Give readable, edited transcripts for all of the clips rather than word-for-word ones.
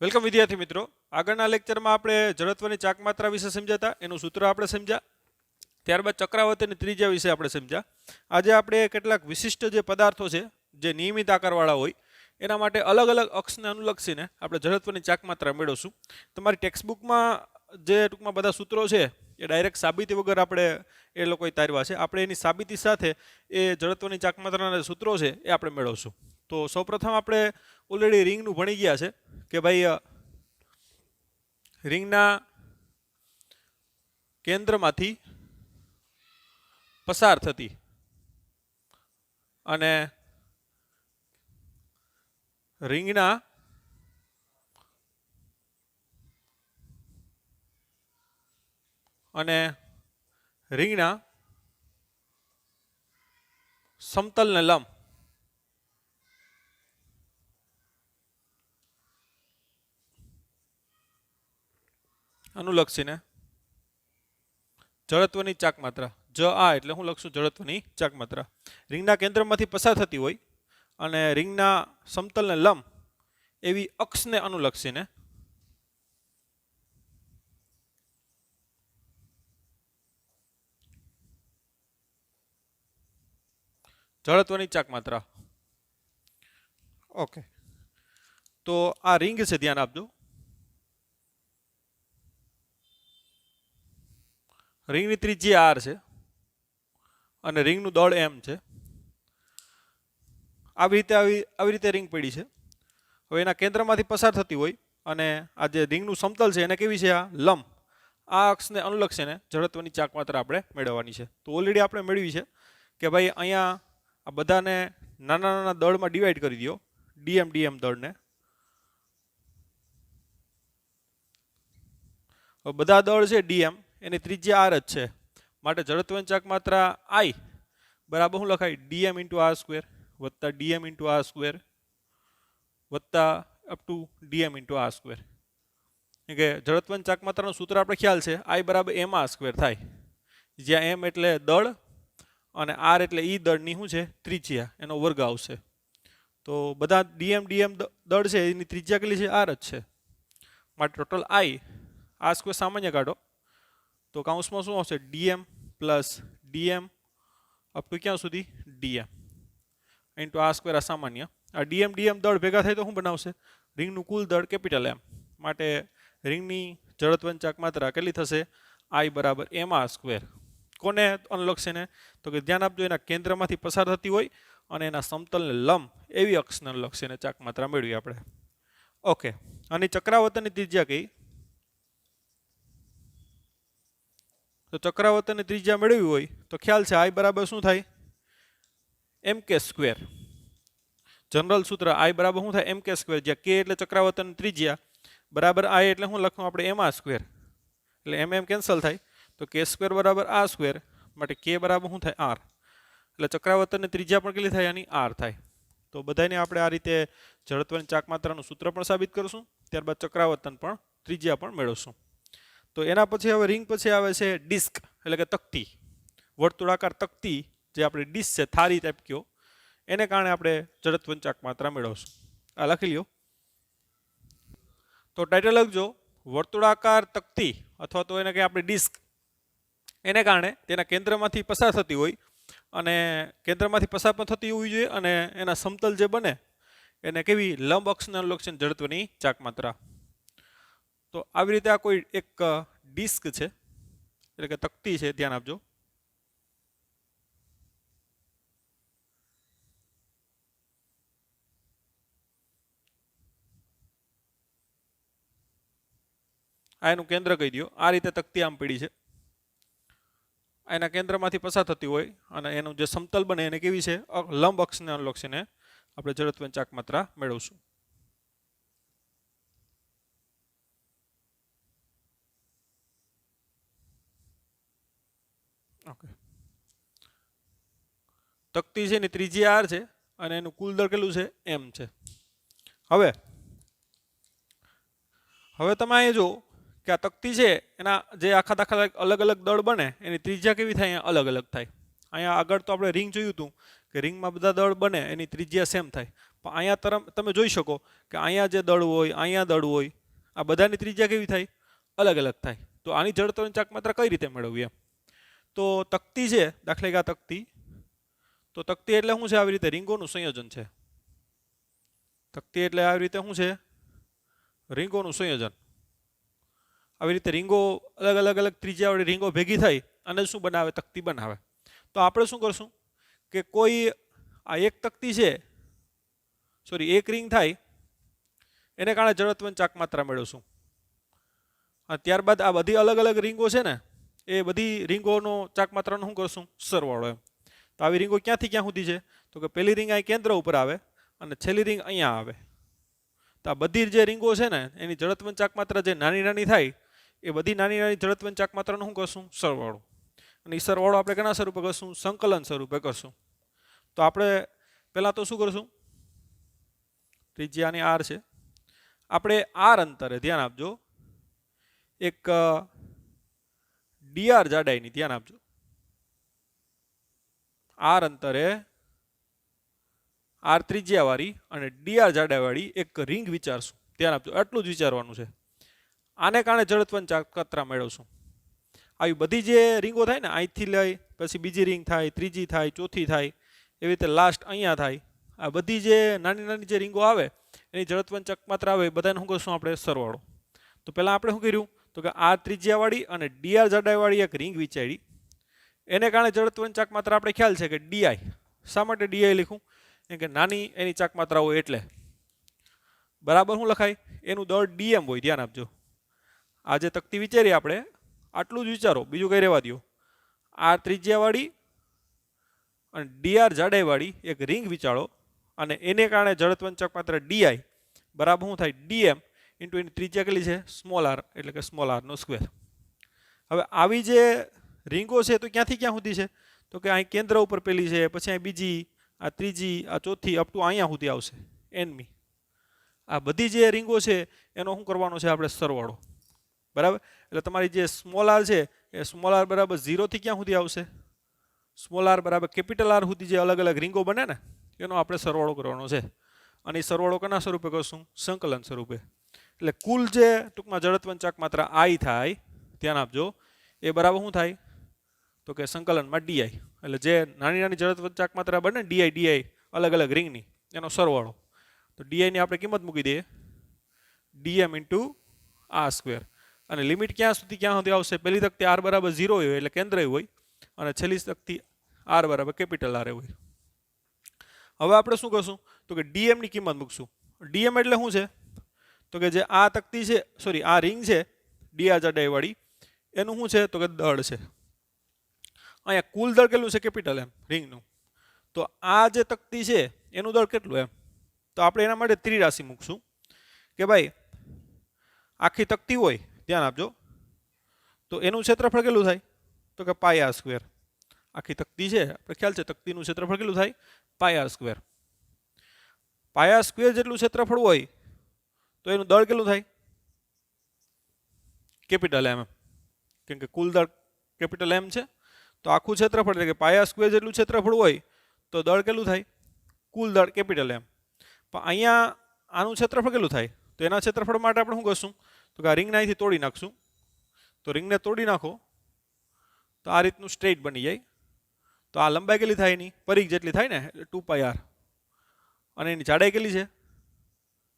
Welcome વિદ્યાર્થી મિત્રો, આગળના લેક્ચરમાં આપણે જડત્વની ચાકમાત્રા વિશે સમજ્યા હતા, એનું સૂત્ર આપણે સમજ્યા. ત્યારબાદ ચક્રાવર્તીની ત્રિજ્યા વિશે આપણે સમજ્યા. આજે આપણે કેટલાક વિશિષ્ટ જે પદાર્થો છે જે નિયમિત આકારવાળા હોય એના માટે અલગ અલગ અક્ષને અનુલક્ષીને આપણે જડત્વની ચાકમાત્રા મેળવશું. તમારી ટેક્સ્ટબુકમાં જે ટૂંકમાં બધા સૂત્રો છે એ ડાયરેક્ટ સાબિતી વગર આપણે એ લોકોએ તારવા છે. આપણે એની સાબિતી સાથે એ જડત્વની ચાકમાત્રાના સૂત્રો છે એ આપણે મેળવશું. તો સૌપ્રથમ આપણે ઓલરેડી રિંગનું ભણી ગયા છે કે ભાઈ રિંગના કેન્દ્રમાંથી પસાર થતી અને રિંગના સમતલને લંબ અનુલક્ષીને જડત્વની ચાકમાત્રા એટલે હું લખશું જડત્વની ચાકમાત્રા રિંગના કેન્દ્રમાંથી પસાર થતી હોય અને રિંગના સમતલને લંબ એવી અક્ષને અનુલક્ષીને જડત્વની ચાકમાત્રા. ઓકે, તો આ રિંગ છે, ધ્યાન આપજો. રિંગની ત્રિજ્યા r છે અને રિંગનું દળ m છે. આવી રીતે રિંગ પડી છે. હવે એના કેન્દ્રમાંથી પસાર થતી હોય અને આ જે રિંગનું સમતલ છે એને કેવી છે? આ લંબ. આ અક્ષને અનુલક્ષીને જડત્વની ચાકમાત્રા આપણે મેળવવાની છે. તો ઓલરેડી આપણે મેળવી છે કે ભાઈ અહીંયા આ બધાને નાના નાના દળમાં ડિવાઈડ કરી દો, ડીએમ દળને. બધા દળ છે ડીએમ, એની ત્રિજ્યા r જ છે, માટે જડત્વની ચાકમાત્રા I બરાબર શું લખાય? dm × r² વત્તા dm × r² વત્તા અપ ટુ dm × r². કે જડત્વની ચાકમાત્રાનું સૂત્ર આપણે ખ્યાલ છે, I બરાબર mr² થાય, જ્યાં m એટલે દળ અને r એટલે ઈ દળની શું છે? ત્રિજ્યા, એનો વર્ગ આવશે. તો બધા dm દળ છે એની ત્રિજ્યા કેટલી છે? r જ છે, માટે ટોટલ I r² સામાન્ય કાઢો તો કૌંસમાં શું આવશે? dm + dm અપ ટુ ક્યાં સુધી? dm × r². આ સામાન્ય. આ dm દળ ભેગા થાય તો શું બનાવશે? રિંગનું કુલ દળ કેપિટલ M. માટે રિંગની જડત્વની ચાકમાત્રા કેટલી થશે? I બરાબર mr². કોને અનુલક્ષીને? તો કે ધ્યાન આપજો, એના કેન્દ્રમાંથી પસાર થતી હોય અને એના સમતલને લંબ એવી અક્ષને અનુલક્ષીને ચાકમાત્રા મેળવી આપણે. ઓકે, અને ચક્રાવર્તનની ત્રિજ્યા કઈ? તો ચક્રાવર્તનની ત્રિજ્યા મેળવી હોય તો ખ્યાલ છે I બરાબર શું થાય? mk². જનરલ સૂત્ર I બરાબર શું થાય? mk², જ્યાં k એટલે ચક્રાવર્તનની ત્રિજ્યા બરાબર I એટલે શું લખવું આપણે? mr². એટલે કેન્સલ થાય તો k² બરાબર r², માટે k બરાબર શું થાય? r. એટલે ચક્રાવર્તનની ત્રિજ્યા પણ કેટલી થાય? આની r થાય. તો બધાને આપણે આ રીતે જડત્વની ચાકમાત્રાનું સૂત્ર પણ સાબિત કરશું, ત્યારબાદ ચક્રાવર્તન પણ ત્રિજ્યા પણ મેળવશું. તો એના પછી હવે રિંગ પછી આવે છે ડિસ્ક, એટલે કે તકતી, વર્તુળાકાર તકતી, જે આપણે ડિસ્ક છે, થાળી ટાઈપ કયો, એને કારણે આપણે જડત્વની ચાકમાત્રા મેળવશું. આ લખી લ્યો. તો ટાઇટલ લખજો, વર્તુળાકાર તકતી અથવા તો એને કે આપણે ડિસ્ક, એને કારણે તેના કેન્દ્રમાંથી પસાર થતી હોય અને કેન્દ્રમાંથી પસાર પણ થતી હોવી જોઈએ અને એના સમતલ જે બને એને કેવી? લંબ અક્ષને અનુલક્ષીને જડત્વની ચાકમાત્રા. તો આવી રીતે આ કોઈ એક ડિસ્ક છે, એટલે કે તકતી છે, ધ્યાન આપજો. આ એનું કેન્દ્ર કહી દો. આ રીતે તકતી આમ પડી છે, એના કેન્દ્રમાંથી પસાર થતી હોય અને એનું જે સમતલ બને એને કેવી છે? લંબ અક્ષને અનુલક્ષીને આપણે જડત્વની ચાકમાત્રા મેળવશું. ઓકે, તકતી છે એની ત્રિજ્યા r છે અને એનું કુલ દળ કેટલું છે? m છે. હવે તમે અહીંયા જો કે આ તકતી છે એના જે આખા અલગ અલગ દળ બને એની ત્રિજ્યા કેવી થાય? અલગ અલગ થાય. અહીંયા આગળ તો આપણે રિંગ જોયું હતું કે રિંગમાં બધા દળ બને એની ત્રિજ્યા સેમ થાય, પણ અહીંયા તમે જોઈ શકો કે અહીંયા જે દળ હોય, અહીંયા દળ હોય, આ બધાની ત્રિજ્યા કેવી થાય? અલગ અલગ થાય. તો આની જડત્વની ચાક માત્રા કઈ રીતે મેળવવી એમ? તો તકતી છે, દાખલા કે આ તકતી, તો તકતી એટલે શું છે? આવી રીતે રીંગોનું સંયોજન છે. તકતી એટલે આવી રીતે શું છે? રીંગોનું સંયોજન. આવી રીતે રીંગો અલગ અલગ અલગ ત્રિજ્યાવાળી રીંગો ભેગી થઈ અને શું બનાવે? તકતી બનાવે. તો આપણે શું કરશું કે કોઈ આ એક તકતી છે, સોરી એક રીંગ થાય એને કારણે જડત્વની ચાક માત્રા મેળવશું. ત્યારબાદ આ બધી અલગ અલગ રીંગો છે ને, એ બધી રીંગોનો ચાક માત્રાનો શું કરશું? સરવાળો એમ. તો આવી રીંગો ક્યાંથી ક્યાં સુધી છે? તો કે પહેલી રીંગ અહીં કેન્દ્ર ઉપર આવે અને છેલ્લી રીંગ અહીંયા આવે. તો આ બધી જે રીંગો છે ને એની જડત્વની ચાક માત્રા જે નાની નાની થાય એ બધી નાની નાની જડત્વની ચાક માત્રાનો શું કરશું? સરવાળો. અને એ સરવાળો આપણે કેના સ્વરૂપે કરશું? સંકલન સ્વરૂપે કરશું. તો આપણે પહેલાં તો શું કરશું? ત્રિજ્યાની આર છે, આપણે આર અંતરે ધ્યાન આપજો, એક ડીઆર જાડાઈની ધ્યાન આપજો, આર અંતરે આર ત્રિજ્યાવાળી અને ડીઆર જાડાઈવાળી એક રીંગ વિચારશું. ધ્યાન આપજો, આટલું જ વિચારવાનું છે. આને કારણે જડત્વની ચાક માત્રા મેળવશું. આવી બધી જે રીંગો થાય ને, અહીંથી લઈ પછી બીજી રીંગ થાય, ત્રીજી થાય, ચોથી થાય, એવી રીતે લાસ્ટ અહીંયા થાય. આ બધી જે નાની નાની જે રીંગો આવે એની જડત્વની ચાક માત્રા આવે, બધાને શું કરશું આપણે? સરવાળો. તો પહેલાં આપણે શું કર્યું? તો કે આર ત્રિજ્યાવાળી અને ડીઆર જાડાઈવાળી એક રીંગ વિચારી, એને કારણે જડત્વની ચાક માત્રા આપણે ખ્યાલ છે કે ડીઆઈ. શા માટે ડીઆઈ લખું? કે નાની એની ચાક માત્રા હોય એટલે. બરાબર શું લખાય? એનું દળ ડીએમ હોય. ધ્યાન આપજો, આ જે તકતી વિચારી આપણે આટલું જ વિચારો, બીજું કંઈ રહેવા દો. આર ત્રિજ્યાવાળી અને ડીઆર જાડાઈવાળી એક રીંગ વિચારો અને એને કારણે જડત્વની ચાક માત્રા ડીઆઈ બરાબર શું થાય? ડીએમ ઇન્ટુ એની ત્રિજ્યા કેટલી છે? સ્મોલ આર, એટલે કે સ્મોલ આરનો સ્ક્વેર. હવે આવી જે રીંગો છે તો ક્યાંથી ક્યાં સુધી છે? તો કે અહીં કેન્દ્ર ઉપર પેલી છે, પછી અહીં બીજી, આ ત્રીજી, આ ચોથી, અપ ટુ અહીંયા સુધી આવશે એનમી. આ બધી જે રીંગો છે એનો શું કરવાનો છે આપણે? સરવાળો. બરાબર. એટલે તમારી જે સ્મોલ આર છે એ સ્મોલ આર બરાબર 0 થી ક્યાં સુધી આવશે? સ્મોલ આર બરાબર કેપિટલ આર સુધી જે અલગ અલગ રીંગો બને ને એનો આપણે સરવાળો કરવાનો છે. અને એ સરવાળો કેના સ્વરૂપે કરશું? સંકલન સ્વરૂપે. એટલે કુલ જે ટૂંકમાં જડત્વની ચાક માત્રા આઈ થાય, ધ્યાન આપજો, એ બરાબર શું થાય? તો કે સંકલનમાં ડીઆઈ. એટલે જે નાની નાની જડત્વની ચાક માત્રા બને ડીઆઈ અલગ અલગ રીંગની, એનો સરવાળો. તો ડીઆઈની આપણે કિંમત મૂકી દઈએ ડીએમ ઇન્ટુ આર સ્ક્વેર. અને લિમિટ ક્યાં સુધી આવશે? પહેલી તકતી આર બરાબર 0 હોય એટલે કેન્દ્ર હોય, અને છેલ્લી તકતી આર બરાબર કેપિટલ આર હોય. હવે આપણે શું કરશું? તો કે ડીએમની કિંમત મૂકશું. ડીએમ એટલે શું છે? તો કે જે આ તકતી છે, સોરી આ રીંગ છે ડીઆર જાડાઈવાળી, એનું શું છે? તો કે દળ છે. અહીંયા કુલ દળ કેટલું છે? કેપિટલ એમ રીંગનું. તો આ જે તકતી છે એનું દળ કેટલું એમ? તો આપણે એના માટે ત્રિરાશિ મૂકશું કે ભાઈ આખી તકતી હોય, ધ્યાન આપજો, તો એનું ક્ષેત્રફળ કેટલું થાય? તો કે પાઈ આર સ્ક્વેર. આખી તકતી છે, આપણે ખ્યાલ છે તકતીનું ક્ષેત્રફળ કેટલું થાય? Pi R square. Pi R square જેટલું ક્ષેત્રફળ હોય તો એનું દળ કેટલું થાય? Capital M. કેમ કે કુલ દળ કેપિટલ એમ છે, તો આખું ક્ષેત્રફળ એટલે કે પાઈ આર સ્ક્વેર જેટલું ક્ષેત્રફળ હોય તો દળ કેટલું થાય? કુલ દળ કેપિટલ એમ. પણ અહીંયા આનું ક્ષેત્રફળ કેટલું થાય? તો એના ક્ષેત્રફળ માટે આપણે શું કરશું? તો કે આ રીંગને અહીંથી તોડી નાખશું. તો રીંગને તોડી નાખો તો આ રીતનું સ્ટ્રેટ બની જાય. તો આ લંબાઈ કેટલી થાય? એની પરિઘ જેટલી થાય ને, એટલે 2 પાઈ આર. અને એની જાડાઈ કેટલી છે?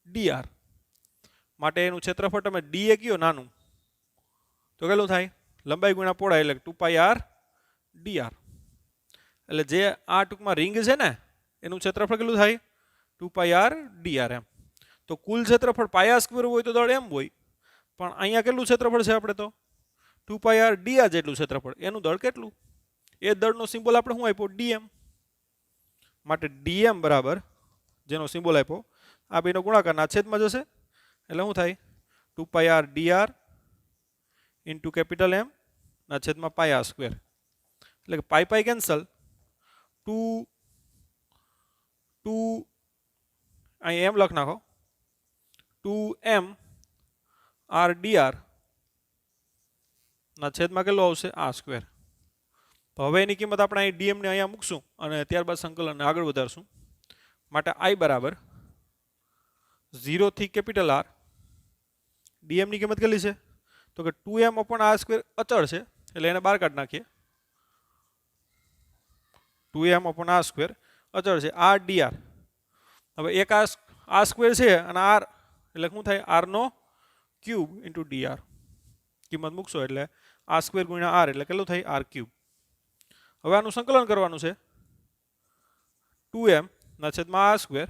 ડીઆર. માટે એનું ક્ષેત્રફળ તમે ડી એ કયો નાનું, તો કેટલું થાય? લંબાઈ ગુણ્યા પહોળાઈ એટલે 2 પાઈ આર ડીઆર. એટલે જે આ ટૂંકમાં રીંગ છે ને એનું ક્ષેત્રફળ કેટલું થાય? 2 પાઈ આર ડીઆર એમ. તો કુલ ક્ષેત્રફળ પાઈ આર સ્ક્વેર હોય તો દળ એમ હોય, પણ અહીંયા કેટલું ક્ષેત્રફળ છે આપણે? તો 2 પાઈ આર ડીઆર જેટલું ક્ષેત્રફળ, એનું દળ કેટલું? એ દળનો સિમ્બોલ આપણે શું આપ્યો? ડીએમ. માટે ડીએમ બરાબર જેનો સિમ્બોલ આપ્યો આ બેનો ગુણાકાર ના છેદમાં જશે, એટલે શું થાય? 2 pi R DR into capital M ના છેદમાં પાઈ આર સ્ક્વેર. એટલે કે પાઈ પાઈ કેન્સલ, 2 અહીં એમ લખ નાખો, 2m આર ડીઆર ના છેદમાં કેટલું આવશે? R square. તો હવે એની કિંમત આપણે અહીં ડીએમને અહીંયા મૂકશું અને ત્યારબાદ સંકલનને આગળ વધારશું. માટે આઈ બરાબર 0 થી કેપિટલ આર ડીએમ ની કિંમત કેટલી છે તો કે 2m/r² અચળ છે એટલે એને બહાર કાઢી નાખીએ 2m/r² અચળ છે r dr હવે એક આ સ્ક્વેર છે અને r એટલે શું થાય r નો ક્યુબ ઇન્ટુ dr કિંમત મૂકશો એટલે r² ગુણ્યા r એટલે કેટલું થાય r3 હવે આનું સંકલન કરવાનું છે 2m ના છેદમાં r²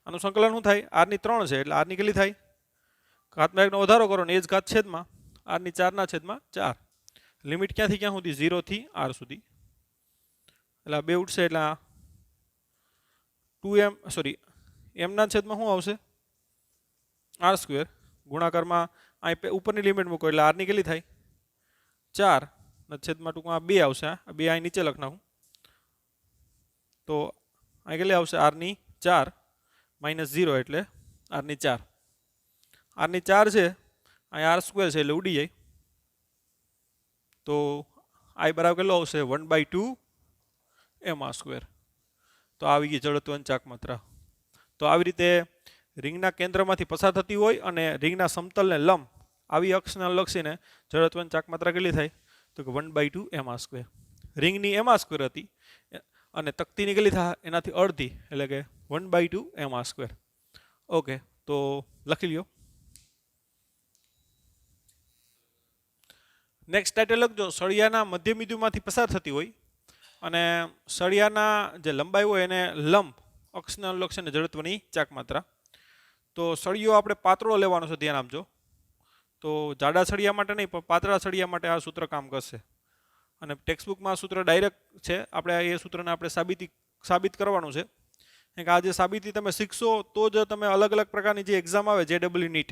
આનું સંકલન શું થાય r ની 3 છે એટલે r ની કેટલી થાય ઘાતમાં 1 નો વધારો કરો ને એ જ ઘાત છેદમાં r ની 4 ના છેદમાં 4 લિમિટ ક્યાંથી ક્યાં સુધી 0 થી r સુધી એટલે બે ઉઠશે એટલે 2m સોરી m ના છેદમાં શું આવશે r² ગુણાકારમાં અહીં ઉપરની લિમિટ મૂકો એટલે r ની કેટલી થાય 4 ના છેદમાં ટૂંકમાં 2 આવશે આ બે અહીં નીચે લખ નાખું તો અહીં કેટલી આવશે r ની 4 -0 એટલે r ની 4 r ની 4 છે અહીં r² છે એટલે ઉડી જાય તો i બરાબર કેટલો આવશે 1/2 mr². તો આવી ગઈ જડત્વની ચાક માત્રા. તો આવી રીતે રિંગના કેન્દ્રમાંથી પસાર થતી હોય અને રિંગના સમતલને લંબ આવી અક્ષને લક્ષીને જડત્વની ચાક માત્રા કેટલી થાય તો કે 1/2 mr². રિંગની mr² હતી અને તકતીની કેટલી થાય એનાથી અડધી એટલે કે 1/2 mr². ઓકે તો લખી લ્યો. નેક્સ્ટ ટાઇટલ લખજો સળિયાના મધ્ય બિંદુમાંથી પસાર થતી હોય અને સળિયાના જે લંબાઈ હોય એને લંબ અક્ષને અનુલક્ષીને જડત્વની ચાક માત્રા. તો સળિયો આપણે પાતળો લેવાનો છે ધ્યાન આપજો. તો જાડા સળિયા માટે નહીં પણ પાતળા સળિયા માટે આ સૂત્ર કામ કરશે અને ટેક્સ્ટબુકમાં આ સૂત્ર ડાયરેક્ટ છે આપણે એ સૂત્રને આપણે સાબિત કરવાનું છે કે આ જે સાબિતી તમે શીખશો તો જ તમે અલગ અલગ પ્રકારની જે એક્ઝામ આવે JEE નીટ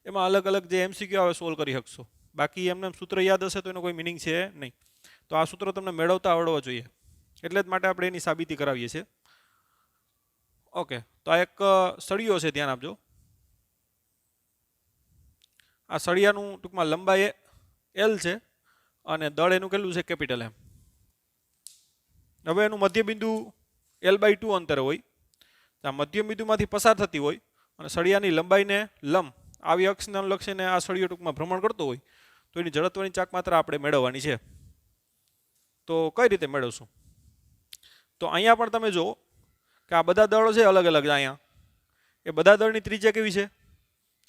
એમાં અલગ અલગ જે MCQ આવે સોલ્વ કરી શકશો. બાકી એમને સૂત્ર યાદ હશે તો એનો કોઈ મિનિંગ છે નહીં. તો આ સૂત્ર તમને મેળવતા આવડવા જોઈએ એટલે જ માટે આપણે એની સાબિતી કરાવીએ છીએ. ઓકે તો આ એક સળિયો છે ધ્યાન આપજો. આ સળિયાનું ટૂંકમાં લંબાઈ L છે અને દળ એનું કેટલું છે કેપિટલ M. હવે એનું મધ્ય બિંદુ L/2 અંતરે હોય. આ મધ્ય બિંદુમાંથી પસાર થતી હોય અને સળિયાની લંબાઈને લંબ આવી અક્ષને અનુલક્ષીને આ સળિયો ટૂંકમાં ભ્રમણ કરતો હોય તો એની જડત્વની ચાક માત્રા આપણે મેળવવાની છે. તો કઈ રીતે મેળવશું? તો અહીંયા પણ તમે જુઓ કે આ બધા દળો છે અલગ અલગ અહીંયા એ બધા દળની ત્રિજ્યા કેવી છે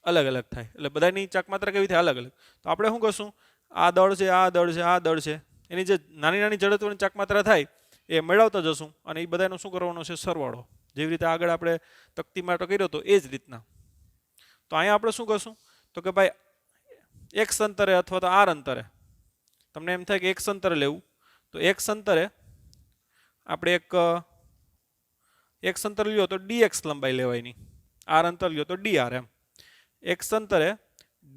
અલગ અલગ થાય એટલે બધાની ચાક માત્રા કેવી થાય અલગ અલગ. તો આપણે શું કરશું આ દળ છે આ દળ છે આ દળ છે એની જે નાની નાની જડત્વની ચાક માત્રા થાય એ મેળવતા જશું અને એ બધાનો શું કરવાનો છે સરવાળો. જેવી રીતે આગળ આપણે તકતી માટે કર્યો તો એ જ રીતના. તો અહીંયા આપણે શું કરશું તો કે ભાઈ x અંતરે અથવા તો r અંતરે તમને એમ થાય કે x અંતરે લેવું તો x અંતરે આપણે x અંતર લ્યો તો dx લંબાઈ લેવાયની r અંતર લ્યો તો dr એમ. x અંતરે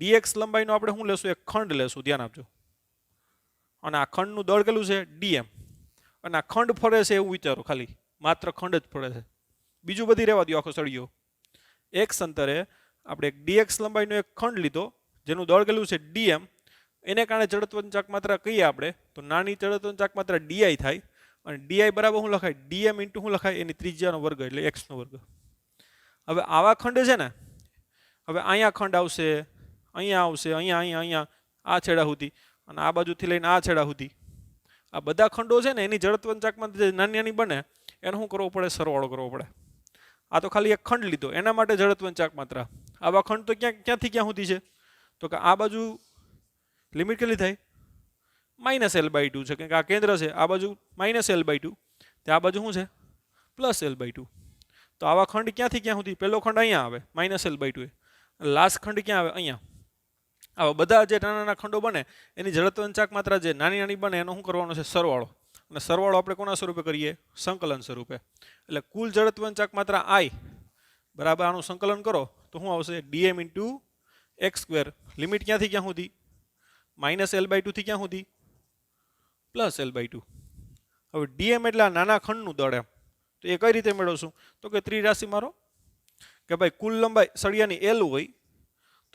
dx લંબાઈનો આપણે શું લેશું એક ખંડ લેશું ધ્યાન આપજો અને આ ખંડનું દળ કેટલું છે dm અને આ ખંડ ફરે છે એવું વિચારો ખાલી માત્ર ખંડ જ ફરે છે બીજું બધી રહેવા દો આખો સળિયો. x અંતરે આપણે એક dx લંબાઈનો એક ખંડ લીધો જેનું દળ કેટલું છે dm એને કારણે જડત્વની ચાક માત્રા કહીએ આપણે તો નાની જડત્વની ચાક માત્રા di થાય અને di બરાબર શું લખાય dm ઇન્ટુ શું લખાય એની ત્રિજ્યાનો વર્ગ એટલે x નો વર્ગ. હવે આવા ખંડ છે ને હવે અહીંયા ખંડ આવશે અહીંયા આવશે અહીંયા અહીંયા અહીંયા આ છેડા સુધી અને આ બાજુથી લઈને આ છેડા સુધી આ બધા ખંડો છે ને એની જડત્વની ચાક માત્રા જે નાની નાની બને એને શું કરવો પડે સરવાળો કરવો પડે. આ તો ખાલી એક ખંડ લીધો એના માટે જડત્વની ચાક માત્રા. આવા ખંડ તો ક્યાંથી ક્યાં સુધી છે તો કે આ બાજુ લિમિટ કેટલી થાય -L/2 છે કે આ કેન્દ્ર છે આ બાજુ -L/2 તે આ બાજુ શું છે +L/2. તો આવા ખંડ ક્યાંથી ક્યાં સુધી પહેલો ખંડ અહીંયા આવે -L/2 લાસ્ટ ખંડ ક્યાં આવે અહીંયા. આવા બધા જે નાના નાના ખંડો બને એની જડત્વની ચાક માત્રા જે નાની નાની બને એનો શું કરવાનો છે સરવાળો અને સરવાળો આપણે કોના સ્વરૂપે કરીએ સંકલન સ્વરૂપે. એટલે કુલ જડત્વની ચાક માત્રા I બરાબર આનું સંકલન કરો તો શું આવશે dm ઇન્ટુ x². લિમિટ ક્યાંથી ક્યાં સુધી -L/2 થી ક્યાં સુધી +L/2. હવે dm એટલે નાના ખંડનું દળ એમ. તો એ કઈ રીતે મેળવશું તો કે ત્રિરાશિ મારો કે ભાઈ કુલ લંબાઈ સળિયાની L હોય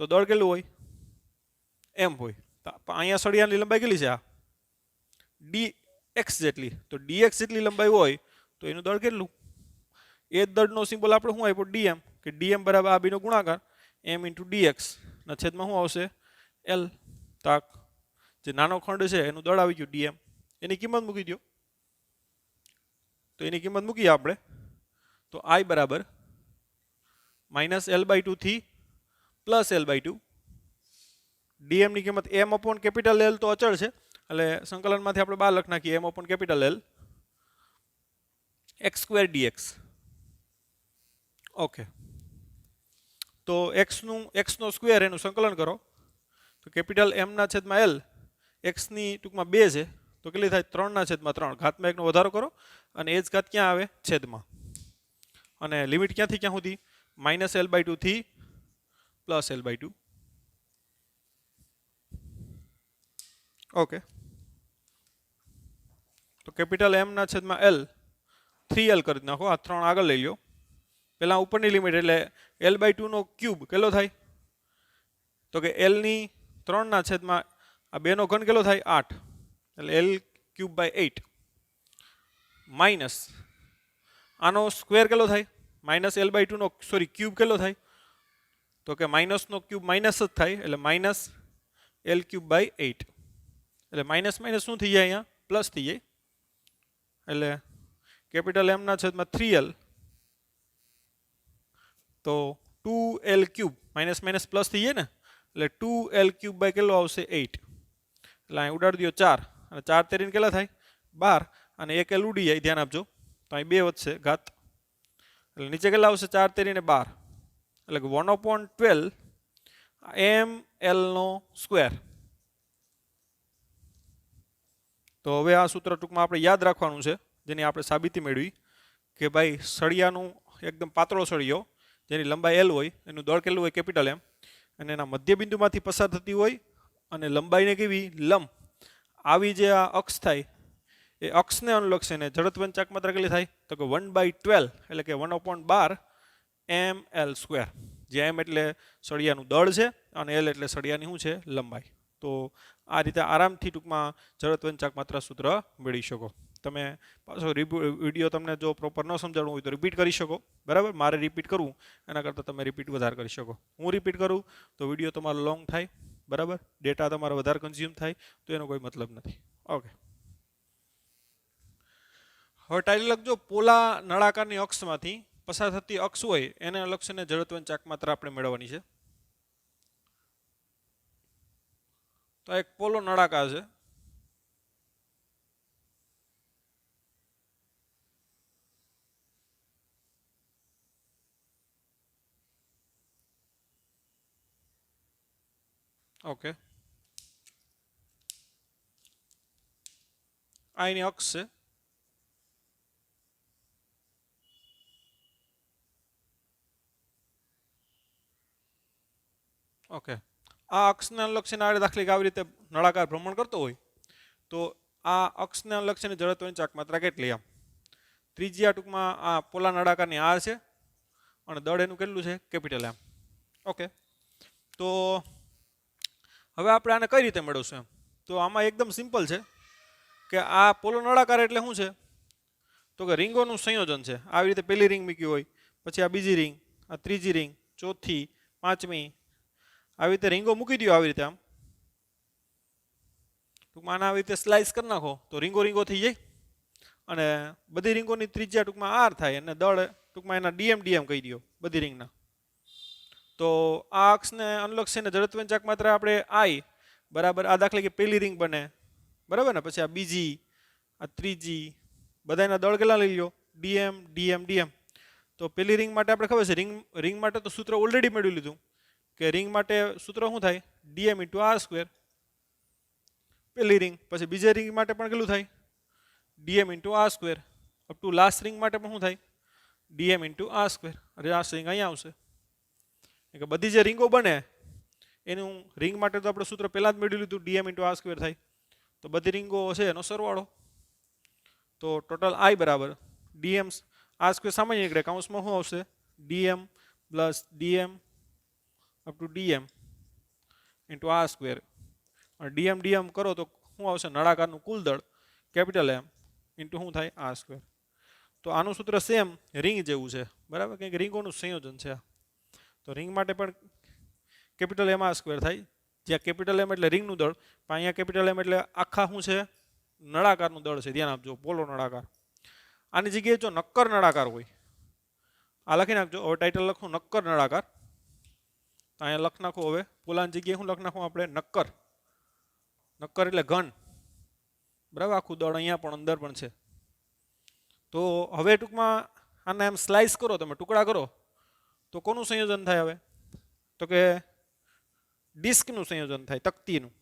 તો દળ કેટલું હોય m હોય. અહીંયા સળિયાની લંબાઈ કેટલી છે આ dx જેટલી તો dx જેટલી લંબાઈ હોય તો એનું દળ કેટલું એ જ દળનો સિમ્બોલ આપણે શું આપ્યો ડીએમ, કે ડીએમ બરાબર આ બેનો ગુણાકાર એમ ઇન્ટુ ડીએક્સ ના છેદમાં શું આવશે એલ. તાક જે નાનો ખંડ છે એનું દળ આવી ગયું ડીએમ, એની કિંમત મૂકી દો. તો એની કિંમત મૂકીએ આપણે, તો આઈ બરાબર -L/2 થી +L/2. ડીએમ ની કિંમત m અપોન કેપિટલ L તો અચળ છે એટલે સંકલનમાંથી આપણે બહાર લખી નાખીએ m upon capital L x² dx. Okay, તો x નો સ્ક્વેર એનું સંકલન કરો તો કેપિટલ m ના છેદમાં l, x ની ટૂંકમાં 2 છે તો કેટલી થાય 3 ના છેદમાં 3, ઘાતમાં 1 નો વધારો કરો અને એ જ ઘાત ક્યાં આવે છેદમાં, અને લિમિટ ક્યાંથી ક્યાં સુધી -L/2 થી +L/2. ઓકે, તો કેપિટલ m ના છેદમાં l 3l કરી નાખો, આ 3 આગળ લઈ લો. પહેલા ઉપરની લિમિટ એટલે L/2 નો ક્યુબ કેટલો થાય તો કે l ની 3 ના છેદમાં આ 2 નો ઘન કેટલો થાય 8 એટલે L3/8 માઈનસ આનો સ્ક્વેર કેટલો થાય -L/2 નો ક્યુબ કેટલો થાય તો કે માઈનસ નો ક્યુબ માઈનસ જ થાય એટલે -L3/8 એટલે માઈનસ માઈનસ શું થઈ જાય અહીંયા પ્લસ થઈ જાય એટલે કેપિટલ m ના છેદમાં 3l તો 2l³ માઈનસ માઈનસ પ્લસ થઈ જાય ને એટલે 2l³ બાય કેટલો આવશે 8 એટલે અહીં ઉડાડી દો 4 અને 4 તેરીને કેટલા થાય 12 અને 1l ઉડી જાય ધ્યાન આપજો તો અહીં 2 વધશે ઘાત એટલે નીચે કેટલા આવશે 4 તેરીને 12 એટલે 1/12 ml નો સ્ક્વેર. તો હવે આ સૂત્ર ટૂંકમાં આપણે યાદ રાખવાનું છે જેની આપણે સાબિતી મેળવી કે ભાઈ સળિયાનું એકદમ પાતળો સળિયો જેની લંબાઈ l હોય એનું દળ કેટલું હોય કેપિટલ M અને એના મધ્યબિંદુમાંથી પસાર થતી હોય અને લંબાઈને કેવી લંબ આવી જે આ અક્ષ થાય એ અક્ષને અનુલક્ષીને જડત્વની ચાકમાત્રા કેટલી થાય તો કે 1/12 એટલે કે 1/12 ml², જ્યાં m એટલે સળિયાનું દળ છે અને l એટલે સળિયાની શું છે લંબાઈ. તો આ રીતે આરામથી ટૂંકમાં જડત્વની ચાકમાત્રા સૂત્ર મેળવી શકો. તમે પાછો વિડીયો તમને જો પ્રોપર ન સમજાવવું હોય તો રિપીટ કરી શકો, બરાબર. મારે રિપીટ કરવું એના કરતાં તમે રિપીટ વધારે કરી શકો. હું રિપીટ કરું તો વિડીયો તમારો લોંગ થાય, બરાબર, ડેટા તમારો વધારે કન્ઝ્યુમ થાય તો એનો કોઈ મતલબ નથી. ઓકે, હવે ટાઇટલ લખજો પોલા નળાકારની અક્ષમાંથી પસાર થતી અક્ષ હોય એને અનુલક્ષીને જડત્વની ચાકમાત્રા આપણે મેળવવાની છે. તો એક પોલો નળાકાર છે. ઓકે, આ એની અક્ષ છે. ઓકે, આ અક્ષને અનુલક્ષીને આ દાખલા આવી રીતે નળાકાર ભ્રમણ કરતો હોય તો આ અક્ષને અનુલક્ષીને જડત્વની ચાકમાત્રા કેટલી આમ ત્રિજ્યા ટૂંકમાં આ પોલા નળાકારની r છે અને દળ એનું કેટલું છે કેપિટલ M. ઓકે, તો હવે આપણે આને કઈ રીતે મેળવશું એમ તો આમાં એકદમ સિમ્પલ છે કે આ પોલો નળાકાર એટલે શું છે તો કે રીંગોનું સંયોજન છે. આવી રીતે પહેલી રીંગ મૂકી હોય પછી આ બીજી રીંગ, આ ત્રીજી રીંગ, ચોથી, પાંચમી, આવી રીતે રીંગો મૂકી દો આવી રીતે આમ ટૂંકમાં આવી રીતે સ્લાઇસ કરી નાખો તો રીંગો રીંગો થઈ જાય અને બધી રીંગોની ત્રિજ્યા ટૂંકમાં r થાય અને દળ ટૂંકમાં એના dm કહી દો બધી રીંગના. તો આ અક્ષને અનુલક્ષીને જડત્વની ચાકમાત્રા આપણે I બરાબર આ દાખલા કે પહેલી રીંગ બને, બરાબર ને, પછી આ બીજી, આ ત્રીજી, બધાના દળ કેટલા લઈ લો dm. તો પહેલી રીંગ માટે આપણે ખબર છે રીંગ માટે તો સૂત્ર ઓલરેડી મેળવી લીધું કે રીંગ માટે સૂત્ર શું થાય dm × r², પહેલી રીંગ. પછી બીજી રીંગ માટે પણ કેટલું થાય dm × r², up to last ring માટે પણ શું થાય dm × r². અરે આ રીંગ અહીંયા આવશે કે બધી જે રીંગો બને એનું રીંગ માટે તો આપણે સૂત્ર પહેલા જ મેળવી લીધું dm × r² થાય તો બધી રીંગો છે એનો સરવાળો. તો ટોટલ I બરાબર dm r² સામાન્ય નીકળે કૌંસમાં શું આવશે dm + dm up to dm × r². અને dm કરો તો શું આવશે નળાકારનું કુલ દળ કેપિટલ M ઇન્ટુ શું થાય r². તો આનું સૂત્ર સેમ રિંગ જેવું છે બરાબર, કંઈક રિંગોનું સંયોજન છે આ. તો રિંગ માટે પણ કેપિટલ એમ આર સ્ક્વેર થાય, જ્યાં કેપિટલ એમ એટલે રિંગનું દળ, પણ અહીંયા કેપિટલ એમ એટલે આખા શું છે નળાકારનું દળ છે. ધ્યાન આપજો, પોલો નળાકાર. આની જગ્યાએ જો નક્કર નળાકાર હોય, આ લખી નાખજો. હવે ટાઇટલ લખું નક્કર નળાકાર, તો અહીંયા લખ નાખું. હવે પોલાની જગ્યાએ શું લખ નાખું આપણે? નક્કર. નક્કર એટલે ઘન બરાબર, આખું દળ અહીંયા પણ અંદર પણ છે. તો હવે ટૂંકમાં આને એમ સ્લાઇસ કરો, તમે ટુકડા કરો, તો કોનું સંયોજન થાય? હવે તો કે ડિસ્કનું સંયોજન થાય, તકતીનું.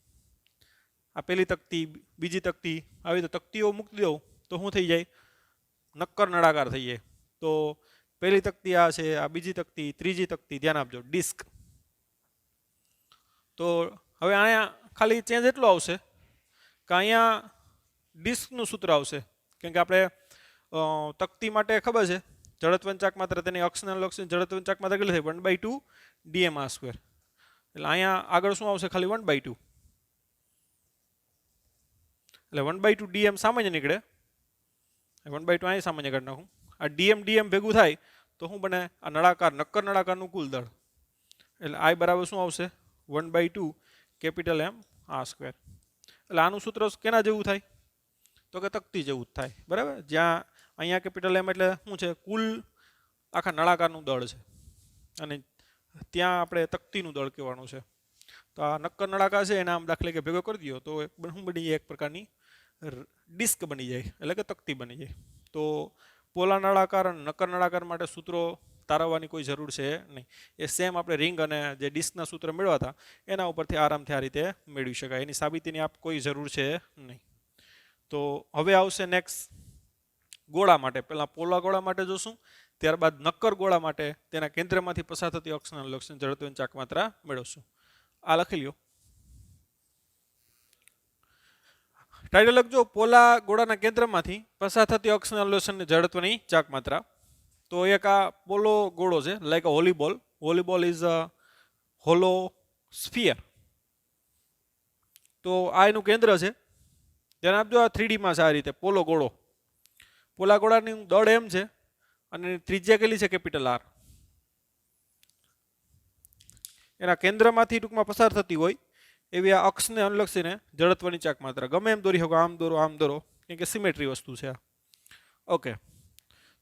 આ પેલી તકતી, બીજી તકતી, આવી તો તકતીઓ મૂકી દઉં તો શું થઈ જાય? નક્કર નળાકાર થઈ જાય. તો પહેલી તકતી આ છે, આ બીજી તકતી, ત્રીજી તકતી. ધ્યાન આપજો, ડિસ્ક. તો હવે અહીંયા ખાલી ચેન્જ એટલો આવશે કે અહીંયા ડિસ્કનું સૂત્ર આવશે, કેમ કે આપણે તકતી માટે ખબર છે જડત્વંચાક માત્ર તેની અક્ષને અનુલક્ષીને જડત્વંચાક માત્ર કેટલી થાય? 1/2 dm/r². એટલે અહીંયા આગળ શું આવશે? ખાલી 1/2. એટલે 1/2 dm સામાન્ય નીકળે, 1/2 અહીં સામાન્ય કાઢી નાખું. આ dm ભેગું થાય તો શું બને? આ નળાકાર, નક્કર નળાકારનું કુલ દળ. એટલે I બરાબર શું આવશે? 1/2 કેપિટલ M r². એટલે આનું સૂત્ર કેના જેવું થાય? તો કે તકતી જેવું જ થાય બરાબર. જ્યાં અહીંયા કેપિટલ M એટલે શું છે? કુલ આખા નળાકારનું દળ છે, અને ત્યાં આપણે તકતીનું દળ કહેવાનું છે. તો આ નક્કર નળાકાર છે એને આમ દાખલે કે ભેગો કરી દો તો શું બની જાય? એક પ્રકારની ડિસ્ક બની જાય, એટલે કે તકતી બની જાય. તો પોલા નળાકાર અને નક્કર નળાકાર માટે સૂત્રો તારવવાની કોઈ જરૂર છે નહીં. એ સેમ આપણે રિંગ અને જે ડિસ્કના સૂત્ર મેળવ્યા હતા એના ઉપરથી આરામથી આ રીતે મેળવી શકાય. એની સાબિતીની આપ કોઈ જરૂર છે નહીં. તો હવે આવશે નેક્સ્ટ ગોળા માટે. પહેલાં પોલા ગોળા માટે જોશું, ત્યારબાદ નક્કર ગોળા માટે તેના કેન્દ્રમાંથી પસાર થતી અક્ષના લક્ષણ જડત્વંચાક માત્રા મેળવશું. આ લખી લ્યો. ટાઇટલ લખજો, પોલા ગોળાના કેન્દ્રમાંથી પસાર થતી અક્ષના અનુલક્ષણની જડત્વની ચાક માત્રા. તો એક આ પોલો ગોળો છે, like a volleyball. Volleyball is a hollow sphere. તો આ એનું કેન્દ્ર છે. ધ્યાન આપજો, આ 3D માં છે આ રીતે પોલો ગોળો. પોલા ગોળાની દળ એમ છે અને ત્રિજ્યા કેટલી છે? Capital R. એના કેન્દ્રમાંથી ટૂંકમાં પસાર થતી હોય એવી આ અક્ષને અનુલક્ષીને જડત્વની ચાક માત્રા. ગમે એમ દોરી શકો, આમ દોરો, આમ દોરો, કેમ કે સિમેટ્રી વસ્તુ છે આ. ઓકે,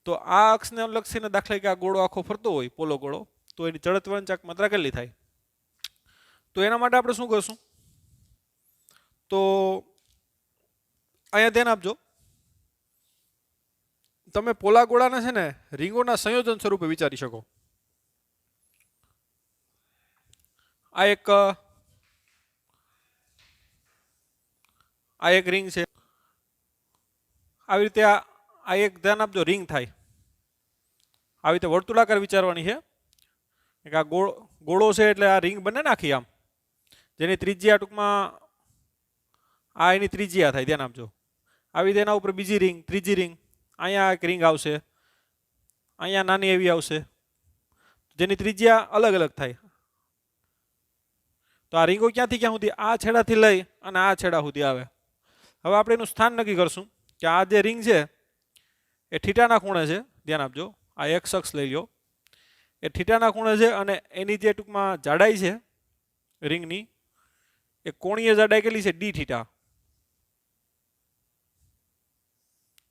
તો આ અક્ષને અનુલક્ષીને દાખલા કે આ ગોળો આખો ફરતો હોય, પોલો ગોળો, તો એની જડત્વની ચાક માત્રા કેટલી થાય? તો એના માટે આપણે શું કરશું? તો અહીંયા ધ્યાન આપજો, તમે પોલા ગોળાને છે ને રીંગોના સંયોજન સ્વરૂપે વિચારી શકો. આ એક રિંગ છે. આવી રીતે આ એક ધ્યાન આપજો રિંગ થાય. આવી રીતે વર્તુળાકાર વિચારવાની છે. આ ગોળો છે એટલે આ રિંગ બને નાખી આમ, જેની ત્રિજ્યા ટૂંકમાં આ એની ત્રિજ્યા થાય. ધ્યાન આપજો. આવી રીતે એના ઉપર બીજી રિંગ, ત્રીજી રિંગ, અહીંયા એક રિંગ આવશે, અહીંયા નાની એવી આવશે, જેની ત્રિજ્યા અલગ અલગ થાય. તો આ રીંગો ક્યાંથી ક્યાં સુધી? આ છેડાથી લઈ અને આ છેડા સુધી આવે. હવે આપણે એનું સ્થાન નક્કી કરશું કે આ જે રિંગ છે એ થીટાના ખૂણે છે. ધ્યાન આપજો, આ એક અક્ષ લઈ લો, એ થીટાના ખૂણે છે અને એની જે ટૂંકમાં જાડાઈ છે રિંગની, એ કોણીય જાડાઈ કેટલી છે? D theta.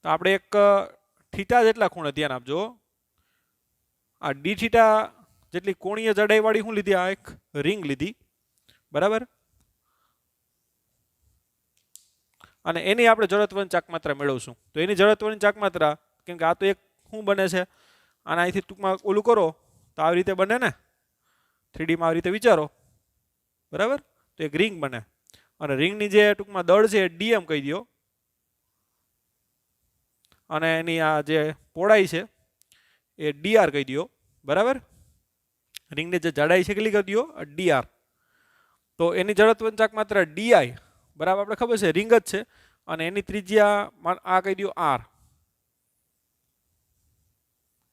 તો આપણે એક થીટા જેટલા ખૂણે, ધ્યાન આપજો, આ ડી થીટા જેટલી કોણીય જાડાઈ વાળી શું લીધી? આ એક રિંગ લીધી બરાબર. અને એની આપણે જડત્વની ચાક માત્રા મેળવશું. તો એની જડત્વની ચાક માત્રા, કેમ કે આ તો એક શું બને છે, અને અહીંથી ટૂંકમાં ઓલું કરો તો આવી રીતે બને ને, 3D માં આવી રીતે વિચારો બરાબર. તો એક રિંગ બને, અને રિંગની જે ટૂંકમાં દળ છે એ dm કહી દો, અને એની આ જે પહોળાઈ છે એ dr કહી દો બરાબર. રિંગની જે જાડાઈ છે કેટલી કહી દો? dr. તો એની જડત્વની ચાક માત્રા di બરાબર, આપણે ખબર છે રિંગ જ છે, અને એની ત્રિજ્યા આ કહી દો r.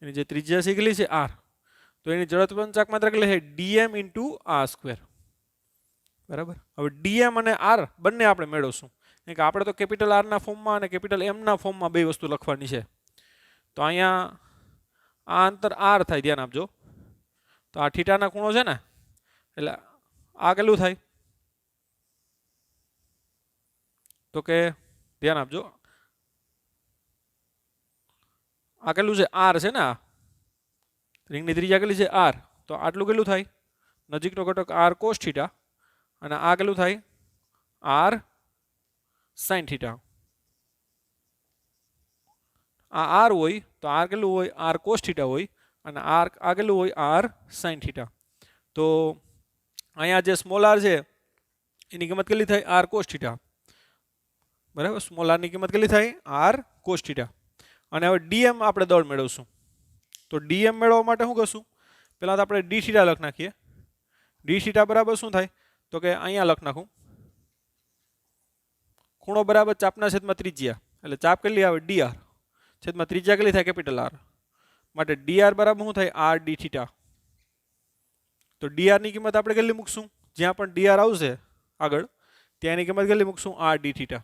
એની જે ત્રિજ્યા છે કેટલી છે? r. તો એની જડત્વની ચાક માત્રા કેટલી છે? dm × r². બરાબર. હવે dm અને r બંને આપણે મેળવશું, કારણ કે આપણે તો કેપિટલ R ના ફોર્મમાં અને કેપિટલ M ના ફોર્મમાં બે વસ્તુ લખવાની છે. તો અહીંયા આ અંતર આર થાય, ધ્યાન આપજો. તો આ થીટાના ખૂણો છે ને, એટલે આ કેટલું થાય? તો કે ધ્યાન આપજો, આ કેટલું છે? આર છે ને. આ રિંગની ત્રિજ્યા કેટલી છે? આર. તો આટલું કેટલું થાય? નજીકનો ઘટક આર કોસ થીટા, અને આ કેટલું થાય? R sine theta. આ આર હોય તો આર કેટલું હોય? આર કોસ થીટા હોય, અને આર આ કેટલું હોય? R sine theta. તો અહીંયા જે સ્મોલ આર છે એની કિંમત કેટલી થાય? R cos theta. બરાબર, સ્મોલ આર ની કિંમત કેટલી થાય? R cos theta. અને હવે ડીએમ આપણે દળ મેળવશું. તો ડીએમ મેળવવા માટે શું કરશું? પહેલાં તો આપણે ડી થીટા લખ નાખીએ. ડી થીટા બરાબર શું થાય? તો કે અહીંયા લખ નાખું, ખૂણો બરાબર ચાપના છેદમાં ત્રિજ્યા, એટલે ચાપ કેટલી આવે? ડીઆર, છેદમાં ત્રિજ્યા કેટલી થાય? Capital R. માટે ડીઆર બરાબર શું થાય? R D theta. તો ડીઆર ની કિંમત આપણે કેટલી મૂકશું? જ્યાં પણ ડીઆર આવશે આગળ ત્યાં એની કિંમત કેટલી મૂકશું? R D theta.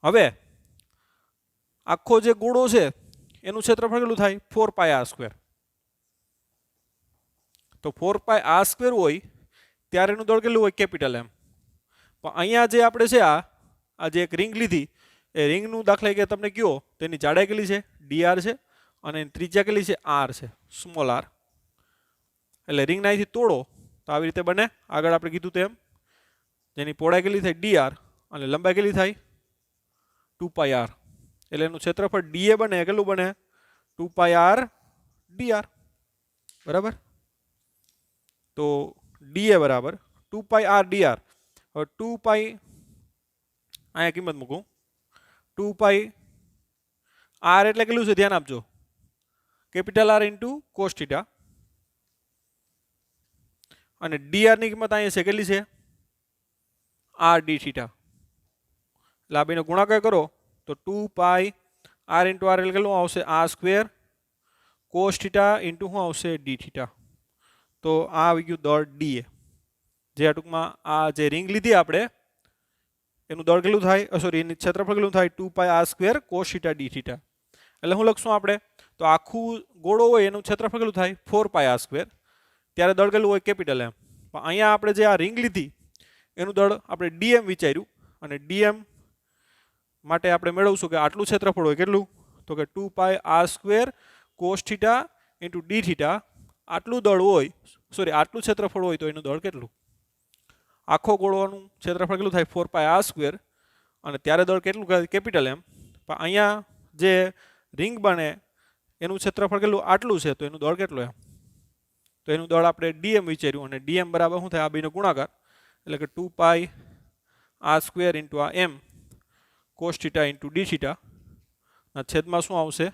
હવે આખો જે ગોળો છે એનું ક્ષેત્રફળ કેટલું થાય? 4 પાઈ આર સ્ક્વેર. તો 4 પાઈ આર સ્ક્વેર હોય ત્યારે એનું દળ કેટલું હોય? Capital M. પણ અહીંયા જે આપણે છે આ જે એક રિંગ લીધી, એ રિંગનું દાખલા કે તમને કયો તેની જાડાઈ કેટલી છે? ડીઆર છે, અને એની ત્રિજ્યા કેટલી છે? આર છે, સ્મોલ આર. એટલે રિંગના અહીંથી તોડો તો આવી રીતે બને. આગળ આપણે કીધું તેમ જેની પહોળાઈ કેટલી થાય? ડીઆર, અને લંબાઈ કેટલી થાય? 2 પાઈ આર. એટલે એનું ક્ષેત્રફળ ડીએ બને કેટલું બને? 2 પાઈ આર ડીઆર. બરાબર. તો ડીએ બરાબર 2 પાઈ આર ડીઆર. હવે 2 પાઈ અહીંયા કિંમત મૂકું. 2 પાઈ આર એટલે કેટલું છે? ધ્યાન આપજો, capital R into cos theta. અને ડીઆર ની કિંમત અહીંયા છે કેટલી છે? R D theta. એટલે આ બેનો ગુણાકાર કરો તો 2 પાઈ આર ઇન્ટુ આર એટલે કેટલું આવશે? R square cos theta into શું આવશે? D theta. તો આ આવી ગયું દળ ડીએ. જે ટૂંકમાં આ જે રિંગ લીધી આપણે એનું દળ કેટલું થાય? સોરી, એનું ક્ષેત્રફળ કેટલું થાય? 2 pi R square cos theta D theta. એટલે શું લખશું આપણે? તો આખું ગોળો હોય એનું ક્ષેત્રફળ કેટલું થાય? 4 પાઈ આર સ્ક્વેર. ત્યારે દળ કેટલું હોય? Capital M. પણ અહીંયા આપણે જે આ રિંગ લીધી એનું દળ આપણે ડીએમ વિચાર્યું, અને ડીએમ માટે આપણે મેળવશું કે આટલું ક્ષેત્રફળ હોય કેટલું? તો કે 2 pi R square cos theta into D theta. આટલું દળ હોય, સોરી આટલું ક્ષેત્રફળ હોય તો એનું દળ કેટલું? આખો ગોળોનું ક્ષેત્રફળ કેટલું થાય? 4 પાઈ આર સ્ક્વેર, અને ત્યારે દળ કેટલું? Capital M. પણ અહીંયા જે રિંગ બને એનું ક્ષેત્રફળ કેટલું? આટલું છે, તો એનું દળ કેટલું એમ? તો એનું દળ આપણે ડીએમ વિચાર્યું, અને ડીએમ બરાબર શું થાય? આ બેનો ગુણાકાર, એટલે કે 2 પાઈ આર સ્ક્વેર ઇન્ટુ આ M cos theta into D theta ના છેદમાં શું આવશે?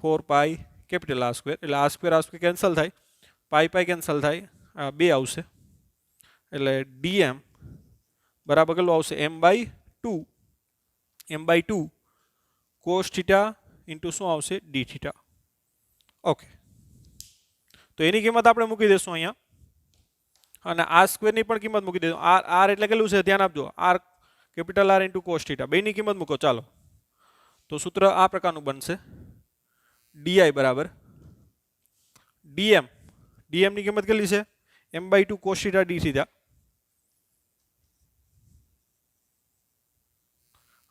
4 પાઈ કેપિટલ આર સ્ક્વેર. એટલે આર સ્ક્વેર કેન્સલ થાય, પાઈ પાઈ કેન્સલ થાય, આ 2 આવશે. એટલે ડીએમ બરાબર કેટલું આવશે? M by 2 cos theta into શું આવશે? D theta. ઓકે, તો એની કિંમત આપણે મૂકી દઈશું અહીંયા, અને આર સ્ક્વેરની પણ કિંમત મૂકી દઈશું. આર એટલે કેટલું છે? ધ્યાન આપજો, R capital R into cos theta. બેની કિંમત મૂકો. ચાલો, તો સૂત્ર આ પ્રકારનું બનશે. ડીઆઈ બરાબર ડીએમ. ડીએમ ની કિંમત કેટલી છે? M by 2 cos theta D theta.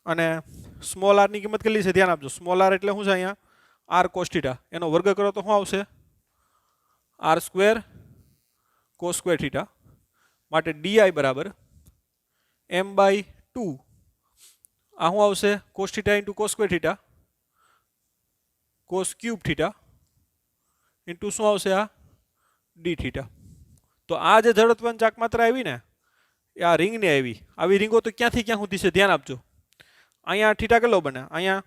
અને સ્મોલ આર ની કિંમત કેટલી છે? ધ્યાન આપજો, સ્મોલ આર એટલે શું છે? અહીંયા આર કોસ થીટા. એનો વર્ગ કરો તો શું આવશે? R square cos square theta. માટે ડીઆઈ બરાબર એમ બાય 2, આ શું આવશે? Cos theta into cos square theta cos cube theta into શું આવશે? આ ડી થીટા. તો આ જે જડત્વની ચાક માત્રા આવી ને એ આ રિંગની આવી. આવી રિંગો તો ક્યાંથી ક્યાં સુધી છે? ધ્યાન આપજો. અહીંયા થીટા કેટલો બને? અહીંયા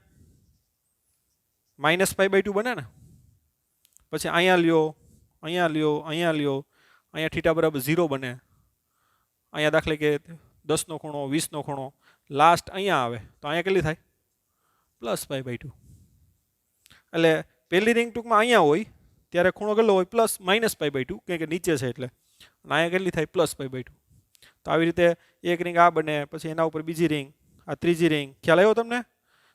-π/2 બને ને. પછી અહીંયા લ્યો, અહીંયા લ્યો, અહીંયા લ્યો, અહીંયા થીટા બરાબર 0 બને. અહીંયા દાખલે કે 10નો ખૂણો, 20નો ખૂણો, લાસ્ટ અહીંયા આવે તો અહીંયા કેટલી થાય? +π/2. એટલે પહેલી રિંગ ટૂંકમાં અહીંયા હોય ત્યારે ખૂણો કેટલો હોય? -π/2, કારણ કે નીચે છે એટલે. અને અહીંયા કેટલી થાય? +π/2. તો આવી રીતે એક રિંગ આ બને, પછી એના ઉપર બીજી રિંગ, આ ત્રીજી રિંગ. ખ્યાલ આવ્યો તમને?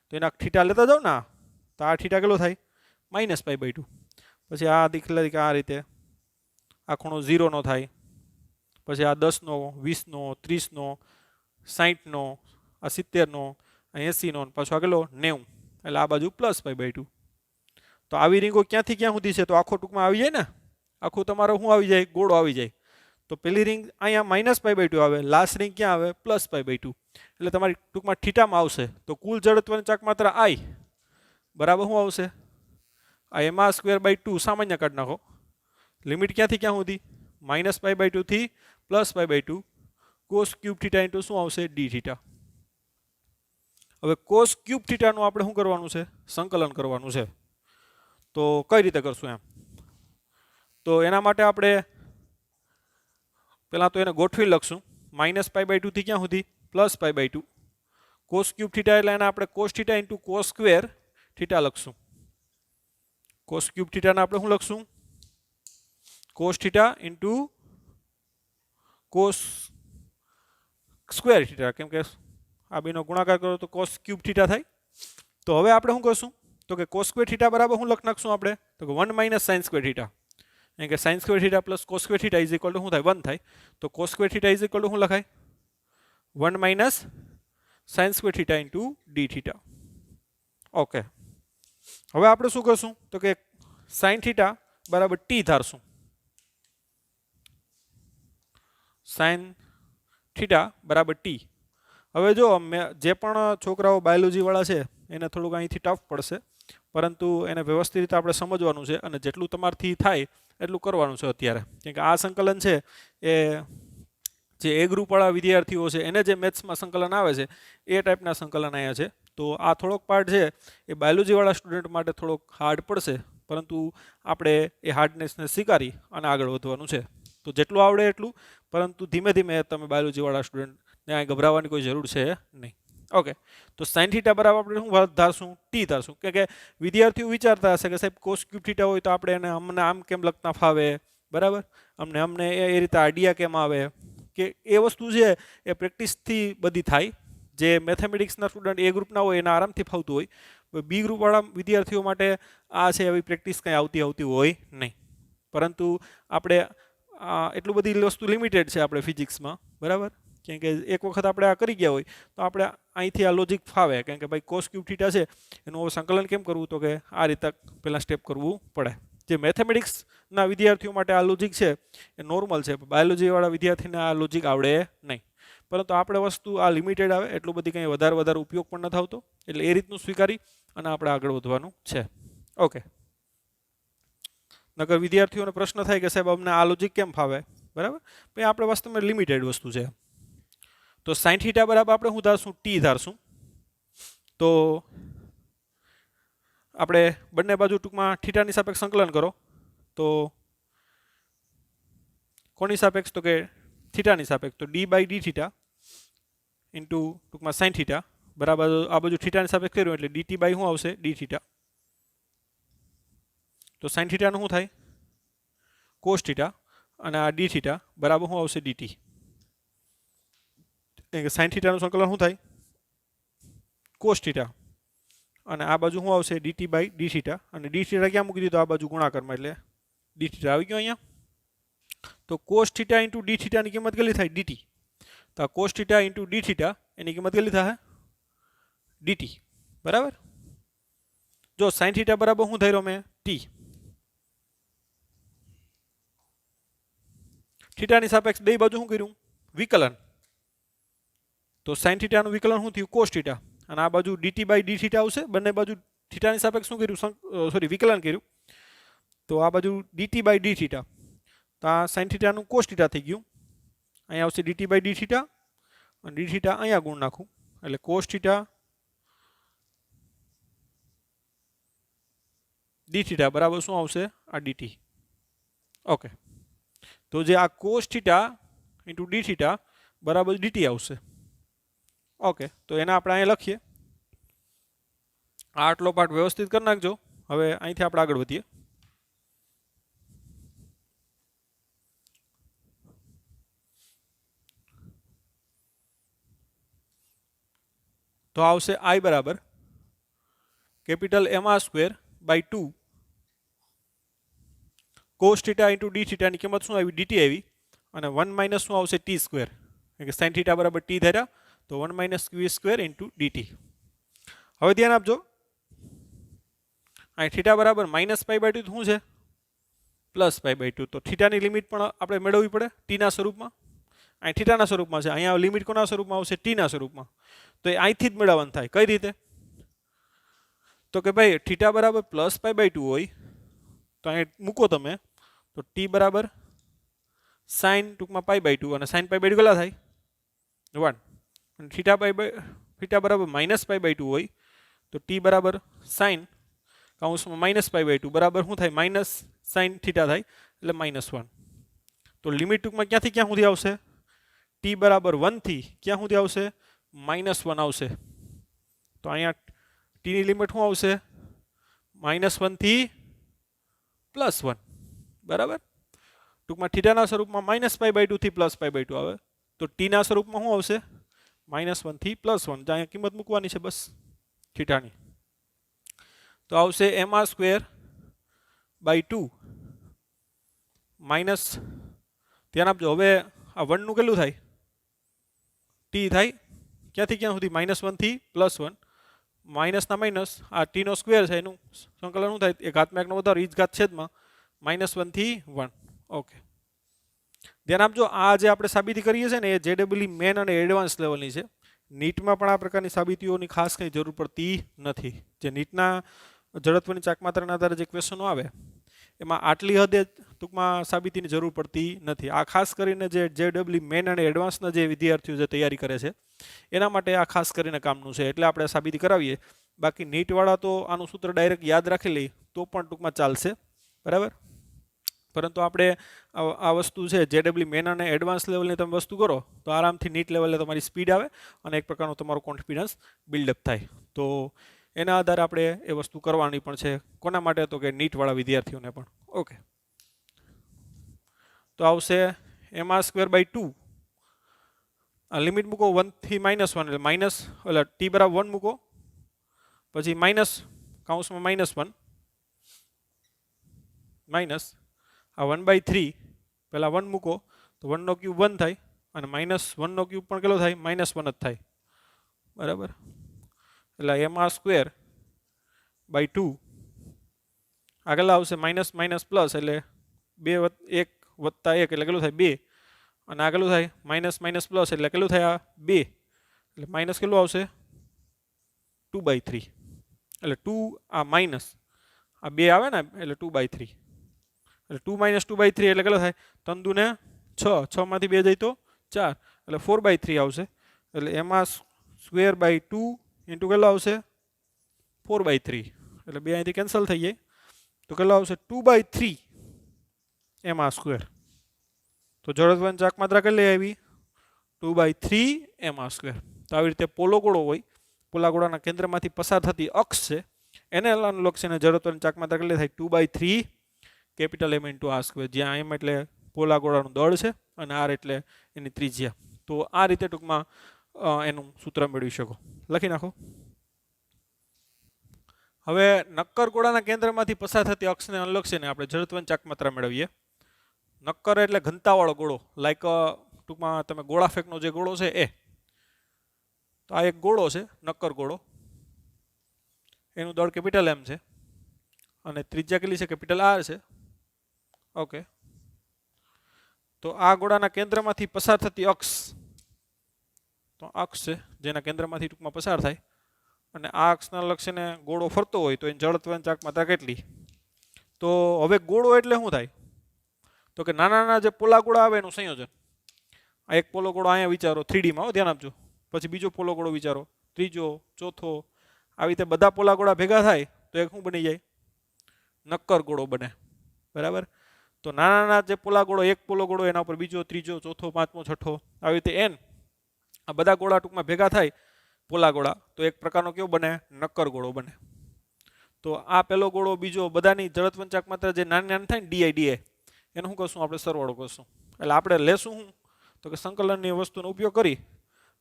તો એના થીટા લેતા જાઓ ને, तो आ थीटा केटलो थाय -π/2 पछी आ दिखला के आ रीते आ खूणो 0 नो थाय पछी आ 10 नो 20 नो 30 नो 60 नो आ 70 नो 80 नो पाछो आ केटलो 90 એટલે આ બાજુ +π/2 तो આવી રીંગો ક્યાંથી ક્યાં સુધી છે તો આખો ટૂંકમાં આવી જાય ને આખું તમારો શું આવી જાય ગોળો આવી જાય તો પેલી રીંગ અહીંયા -π/2 આવે લાસ્ટ રીંગ ક્યાં આવે +π/2 એટલે તમારી ટૂંકમાં થીટામાં આવશે તો કુલ જડત્વની ચાકમાત્રા I બરાબર શું આવશે આ m²/2 સામાન્ય કાઢી નાખો લિમિટ ક્યાંથી ક્યાં સુધી -π/2 થી +π/2 cos³ θ ઇન્ટુ શું આવશે dθ હવે cos³ θ નું આપણે શું કરવાનું છે સંકલન કરવાનું છે તો કઈ રીતે કરશું એમ તો એના માટે આપણે પહેલા તો એને ગોઠવી લખશું -π/2 થી ક્યાં સુધી +π/2 cos³ θ એટલે એને આપણે cos θ * cos² θ લખશું cos³ θ ને આપણે શું લખશું cos θ * cos² θ કેમ કે આ બેનો ગુણાકાર કરો તો cos³ θ થાય તો હવે આપણે શું કરશું તો કે cos² θ બરાબર શું લખ નાખશું આપણે તો કે 1 - sin² θ એટલે કે sin² θ + cos² θ = શું થાય 1 થાય તો cos² θ = શું લખાય 1 - sin² θ * dθ ઓકે હવે આપણે શું કરશું તો કે sin θ બરાબર t ધારશું sin θ બરાબર t હવે જો જે પણ છોકરાઓ બાયોલોજી વાળા છે એને થોડુંક અહીંથી ટફ પડશે પરંતુ એને વ્યવસ્થિત રીતે આપણે સમજવાનું છે અને જેટલું તમારથી થાય એટલું કરવાનું છે અત્યારે કેમ કે આ સંકલન છે એ જે એ ગ્રુપ વાળા વિદ્યાર્થીઓ છે એને જે મેથ્સમાં સંકલન આવે છે એ ટાઈપના સંકલન અહીંયા છે તો આ થોડોક પાર્ટ છે એ બાયોલોજી વાળા સ્ટુડન્ટ માટે થોડોક હાર્ડ પડશે પરંતુ આપણે એ હાર્ડનેસને સ્વીકારી અને આગળ વધવાનું છે તો જેટલું આવડે એટલું પરંતુ ધીમે ધીમે તમે બાયોલોજી વાળા સ્ટુડન્ટને આ ગભરાવાની કોઈ જરૂર છે નહીં ઓકે તો sin θ બરાબર આપણે શું ધારશું t ધારશું કે વિદ્યાર્થીઓ વિચારતા હશે કે સાહેબ cos³ θ હોય તો આપણે એને અમને આમ કેમ લખતા ફાવે બરાબર અમને એ રીતે આઈડિયા કેમ આવે કે એ વસ્તુ છે એ પ્રેક્ટિસથી બધી થાય જે મેથેમેટિક્સના સ્ટુડન્ટ એ ગ્રુપના હોય એને આરામથી ફાવતું હોય બી ગ્રુપવાળા વિદ્યાર્થીઓ માટે આ છે એવી પ્રેક્ટિસ કંઈ આવતી હોય નહીં પરંતુ આપણે એટલું બધી વસ્તુ લિમિટેડ છે આપણે ફિઝિક્સમાં બરાબર કેમ કે એક વખત આપણે આ કરી ગયા હોય તો આપણે અહીંથી આ લોજિક ફાવે કેમ કે ભાઈ cos³ θ છે એનું સંકલન કેમ કરવું તો કે આ રીતે પહેલાં સ્ટેપ કરવું પડે જે મેથેમેટિક્સના વિદ્યાર્થીઓ માટે આ લોજિક છે એ નોર્મલ છે બાયોલોજીવાળા વિદ્યાર્થીને આ લોજિક આવડે નહીં પરંતુ આપણે વસ્તુ આ લિમિટેડ આવે એટલું બધી કંઈ વધારે ઉપયોગ પણ નથી આવતો એટલે એ રીતનું સ્વીકારી અને આપણે આગળ વધવાનું છે ઓકે નકર વિદ્યાર્થીઓને પ્રશ્ન થાય કે સાહેબ અમને આ લોજિક કેમ ફાવે બરાબર ભાઈ આપણે વાસ્તવમાં લિમિટેડ વસ્તુ છે તો sin θ બરાબર આપણે શું ધારશું t ધારશું તો આપણે બંને બાજુ ટૂંકમાં થીટાની સાપેક્ષ સંકલન કરો તો કોની સાપેક્ષ તો કે થીટાની સાપેક્ષ તો d/dθ ઇન્ટુ ટૂંકમાં sin θ બરાબર આ બાજુ થીટાની સાપેક્ષ કર્યું એટલે dt/ શું આવશે dθ તો sin θ નું શું થાય cos θ અને આ dθ બરાબર શું આવશે dt કે sin θ નું સંકલન શું થાય cos θ અને આ બાજુ શું આવશે dt/dθ અને dθ ક્યાં મૂકી દીધો આ બાજુ ગુણાકારમાં એટલે dθ આવી ગયો અહીંયા તો cos θ * dθ ની કિંમત કેટલી થાય dt તો આ cos θ * dθ એની કિંમત કેટલી થાય dt બરાબર જો sin θ બરાબર શું ધાર્યો મેં t થીટાની સાપેક્ષ બે બાજુ શું કર્યું વિકલન તો sin θ નું વિકલન શું થયું cos θ અને આ બાજુ dt/dθ આવશે બંને બાજુ થીટાની સાપેક્ષ શું કર્યું વિકલન કર્યું તો આ બાજુ dt/dθ તો આ sin θ નું cos θ થઈ ગયું અહીંયા આવશે dt/dθ અને dθ અહીંયા ગુણ નાખું એટલે cos θ dθ બરાબર શું આવશે આ dt ઓકે તો જે આ cos θ * dθ બરાબર dt આવશે ઓકે તો એને આપણે અહીંયા લખીએ આટલો પાર્ટ વ્યવસ્થિત કરી નાખજો હવે અહીંથી આપણે આગળ વધીએ તો આવશે I બરાબર capital MR square by 2 cos theta into D થીટાની કિંમત શું આવી ડીટી આવી અને 1 માઇનસ શું આવશે ટી સ્ક્વેર એટલે કે સાઇન થીટા બરાબર ટી થયા તો 1 minus Q square into DT. હવે ધ્યાન આપજો અહીં થીટા બરાબર માઇનસ પાઈ બાય 2 શું છે પ્લસ પાઈ બાય 2 તો થીટાની લિમિટ પણ આપણે મેળવવી પડે ટીના સ્વરૂપમાં અહીં થીટાના સ્વરૂપમાં છે અહીંયા લિમિટ કોના સ્વરૂપમાં આવશે ટીના સ્વરૂપમાં તો એ અહીંથી જ મેળવવાનું થાય કઈ રીતે તો કે ભાઈ થીટા બરાબર પ્લસ પાઈ બાય 2 હોય તો અહીં મૂકો તમે તો ટી બરાબર સાઇન ટૂંકમાં પાઈ બાય 2 અને સાઇન પાઈ બાય 2 કેટલા થાય 1 અને થીટા બરાબર માઇનસ પાઈ બાય 2 હોય તો ટી બરાબર સાઇન કાઉન્સમાં માઇનસ પાઈ બાય 2 બરાબર શું થાય માઇનસ સાઇન થીટા થાય એટલે -1 તો લિમિટ ટૂંકમાં ક્યાંથી ક્યાં સુધી આવશે ટી બરાબર 1 થી ક્યાં સુધી આવશે -1 આવશે તો અહીંયા ટીની લિમિટ શું આવશે -1 થી +1 બરાબર ટૂંકમાં થીટાના સ્વરૂપમાં માઇનસ પાઈ બાય 2 થી પ્લસ પાઈ બાય 2 આવે તો ટીના સ્વરૂપમાં શું આવશે -1 થી +1 જ્યાં કિંમત મૂકવાની છે બસ થીટાની તો આવશે એમઆર સ્ક્વેર બાય 2 માઇનસ ધ્યાન આપજો હવે આ 1 નું કેટલું થાય ટી થાય ક્યાંથી ક્યાં સુધી -1 થી +1 માઇનસના માઇનસ આ ટીનો સ્ક્વેર છે એનું સંકલન શું થાય એક ઘાતમાં એકનો વધારો ઈ જ ઘાત છેદમાં -1 થી 1 ઓકે ધ્યાન આપજો આ જે આપણે સાબિતી કરીએ છીએ ને એ જેડબલઈ મેન અને એડવાન્સ લેવલની છે નીટમાં પણ આ પ્રકારની સાબિતીઓની ખાસ કંઈ જરૂર પડતી નથી જે નીટના જડત્વની ચાકમાત્રાના આધારે જે ક્વેશ્ચનો આવે એમાં આટલી હદે ટૂંકમાં સાબિતીની જરૂર પડતી નથી આ ખાસ કરીને જે જેડબલઈ મેન અને એડવાન્સના જે વિદ્યાર્થીઓ જે તૈયારી કરે છે એના માટે આ ખાસ કરીને કામનું છે એટલે આપણે સાબિતી કરાવીએ બાકી નીટવાળા તો આનું સૂત્ર ડાયરેક્ટ યાદ રાખી લઈ તો પણ ટૂંકમાં ચાલશે બરાબર પરંતુ આપણે આ વસ્તુ છે જેડબલઈ મેન અને એડવાન્સ લેવલની તમે વસ્તુ કરો તો આરામથી નીટ લેવલે તમારી સ્પીડ આવે અને એક પ્રકારનો તમારો કોન્ફિડન્સ બિલ્ડઅપ થાય તો એના આધારે આપણે એ વસ્તુ કરવાની પણ છે કોના માટે તો કે નીટવાળા વિદ્યાર્થીઓને પણ ઓકે તો આવશે એમઆર સ્ક્વેર બાય 2 આ લિમિટ મૂકો 1 થી -1 એટલે માઇનસ એટલે ટી બરાબર 1 મૂકો પછી માઇનસ કાઉન્સમાં -1 માઇનસ આ 1/3 પહેલા 1 મૂકો તો 1 નો ક્યુબ 1 થાય અને -1 નો ક્યુબ પણ કેટલો થાય -1 જ થાય બરાબર એટલે એમઆર સ્ક્વેર બાય 2 આગળ આવશે માઇનસ માઇનસ પ્લસ એટલે 2 1 વત્તા 1 એટલે કેટલું થાય 2 અને આગળ થાય માઇનસ માઇનસ પ્લસ એટલે કેટલું થાય 2 એટલે માઇનસ કેટલું આવશે 2/3 એટલે 2 આ માઇનસ આ 2 આવે ને એટલે 2/3 એટલે 2 - 2/3 એટલે કેટલો થાય 3 દુ ને 6 6 માંથી 2 જાય તો 4 એટલે 4/3 આવશે એટલે એમાં સ્ક્વેર બાય 2 ઇન્ટુ કેટલો આવશે 4/3 એટલે 2 અહીંથી કેન્સલ થઈ જાય તો કેટલો આવશે 2/3 એમાં સ્ક્વેર તો જડત્વની ચાકમાત્રા કેટલી આવી 2/3 એમાં સ્ક્વેર તો આવી રીતે પોલો ગોળો હોય પોલા ગોળાના કેન્દ્રમાંથી પસાર થતી અક્ષ છે એને અનુલક્ષીને જડત્વની ચાકમાત્રા કેટલી થાય 2/3 capital M into R square જ્યાં એમ એટલે પોલા ગોળાનું દળ છે અને આર એટલે એની ત્રિજ્યા તો આ રીતે ટૂંકમાં એનું સૂત્ર મેળવી શકો લખી નાખો હવે નક્કર ગોળાના કેન્દ્રમાંથી પસાર થતી અક્ષને અનુલક્ષીને આપણે જડત્વની ચાકમાત્રા મેળવીએ નક્કર એટલે ઘનતાવાળો ગોળો લાઈક ટૂંકમાં તમે ગોળા ફેંકનો જે ગોળો છે એ તો આ એક ગોળો છે નક્કર ગોળો એનું દળ કેપિટલ એમ છે અને ત્રિજ્યા કેટલી છે કેપિટલ આર છે ઓકે તો આ ગોળાના કેન્દ્રમાંથી પસાર થતી અક્ષ તો અક્ષ છે જેના કેન્દ્રમાંથી ટૂંકમાં પસાર થાય અને આ અક્ષના લક્ષીને ગોળો ફરતો હોય તો એની જડત્વની ચાકમાત્રા કેટલી તો હવે ગોળો એટલે શું થાય તો કે નાના નાના જે પોલા ગોળા આવે એનું સંયોજન આ એક પોલો ગોળો અહીંયા વિચારો 3D માં ધ્યાન આપજો પછી બીજો પોલો ગોળો વિચારો ત્રીજો ચોથો આવી રીતે બધા પોલા ગોળા ભેગા થાય તો એક શું બની જાય નક્કર ગોળો બને બરાબર તો નાના નાના જે પોલા ગોળો એક પોલો ગોળો એના ઉપર બીજો ત્રીજો ચોથો પાંચમો છઠ્ઠો આવી રીતે એન આ બધા ગોળા ટૂંકમાં ભેગા થાય પોલા ગોળા તો એક પ્રકારનો કેવો બને નક્કર ગોળો બને તો આ પહેલો ગોળો બીજો બધાની જડત્વની ચાકમાત્રા જે નાની નાની થાય ને ડીઆઈ એનું શું કરશું આપણે સરવાળો કરશું એટલે આપણે લેશું શું તો કે સંકલનની વસ્તુનો ઉપયોગ કરી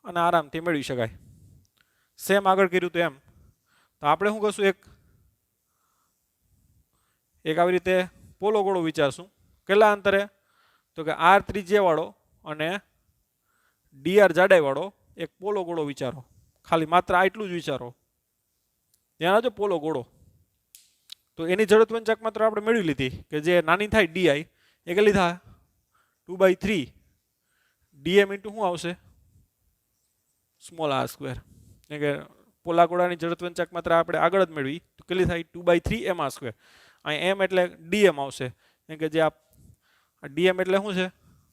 અને આરામથી મેળવી શકાય સેમ આગળ કર્યું તો એમ તો આપણે શું કરશું એક એક આવી રીતે પોલો ગોળો વિચારશું. કેટલા અંતરે? તો કે આર ત્રિજ્યાવાળો અને ડીઆર જાડાઈવાળો એક પોલો ગોળો વિચારો. ખાલી માત્ર આટલું જ વિચારો. ધ્યાન આપજો, પોલો ગોળો. તો એની જડત્વંચાક માત્ર આપણે મેળવી લીધી કે જે નાની થાય ડીઆઈ એ કેટલી થાય 2/3 ડીએમ ઇન્ટુ શું આવશે સ્મોલ આર સ્ક્વેર. એટલે કે પોલા ગોળાની જડત્વંચાક માત્ર આપણે આગળ જ મેળવી તો કેટલી થાય 2/3 એમ આર સ્ક્વેર. અહીં એમ એટલે ડીએમ આવશે. કેમ કે જે આ ડીએમ એટલે શું છે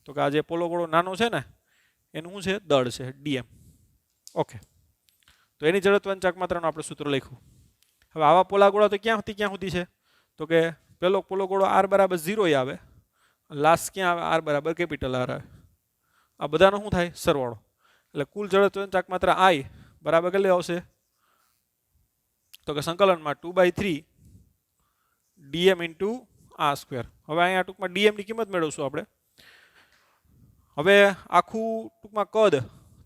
તો કે આ જે પોલો ગોળો નાનો છે ને એનું શું છે દળ છે ડીએમ. ઓકે, તો એની જડત્વંચાક માત્રનું આપણે સૂત્ર લખ્યું. હવે આવા પોલા ગોળા તો ક્યાં સુધી છે તો કે પેલો પોલો ગોળો આર બરાબર 0 આવે, લાસ્ટ ક્યાં આવે આર બરાબર કેપિટલ આર આવે. આ બધાનો શું થાય સરવાળો. એટલે કુલ જડત્વંચાક માત્ર આઈ બરાબર કેટલી આવશે તો કે સંકલનમાં 2/3 ડીએમ ઇન્ટુ આર સ્ક્વેર. હવે અહીંયા ટૂંકમાં ડીએમ ની કિંમત મેળવશું આપણે. હવે આખું ટૂંકમાં કદ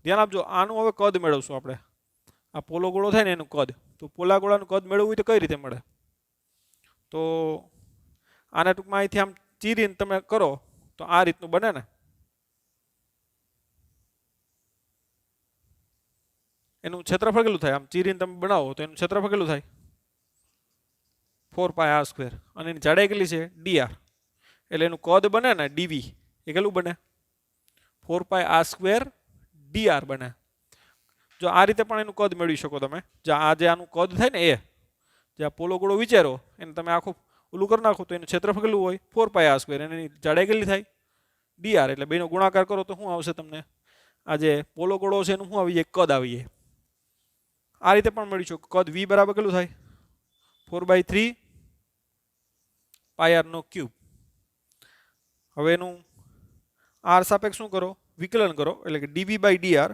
ધ્યાન આપજો, આનું હવે કદ મેળવશું આપણે. આ પોલો ગોળો થાય ને એનું કદ. તો પોલા ગોળાનું કદ મેળવવું હોય તો કઈ રીતે મળે? તો આને ટૂંકમાં અહીંથી આમ ચીરીને તમે કરો તો આ રીતનું બને ને. એનું ક્ષેત્રફળ કેટલું થાય? આમ ચીરીને તમે બનાવો તો એનું ક્ષેત્રફળ કેટલું થાય 4πr². અને એની જાડાઈ કેટલી છે dr. એટલે એનું કદ બને ને dv એ કેટલું બને 4πr² dr બને. જો આ રીતે પણ એનું કદ મેળવી શકો તમે. આ જે આનું કદ થાય ને એ જે આ પોલો ગોળો વિચારો એને તમે આખું ઓલું કરી નાખો તો એનું ક્ષેત્રફળ કેટલું હોય 4πr². એની જાડાઈ કેટલી થાય dr. એટલે બેનો ગુણાકાર કરો તો શું આવશે તમને? આ જે પોલો ગોળો છે એનું શું આવી જાય કદ આવી જાય. આ રીતે પણ મેળવી શકો. કદ v બરાબર કેટલું થાય 4/3 πr³. હવે એનું આર સાપેક્ષ શું કરો વિકલન કરો એટલે કે dv/dr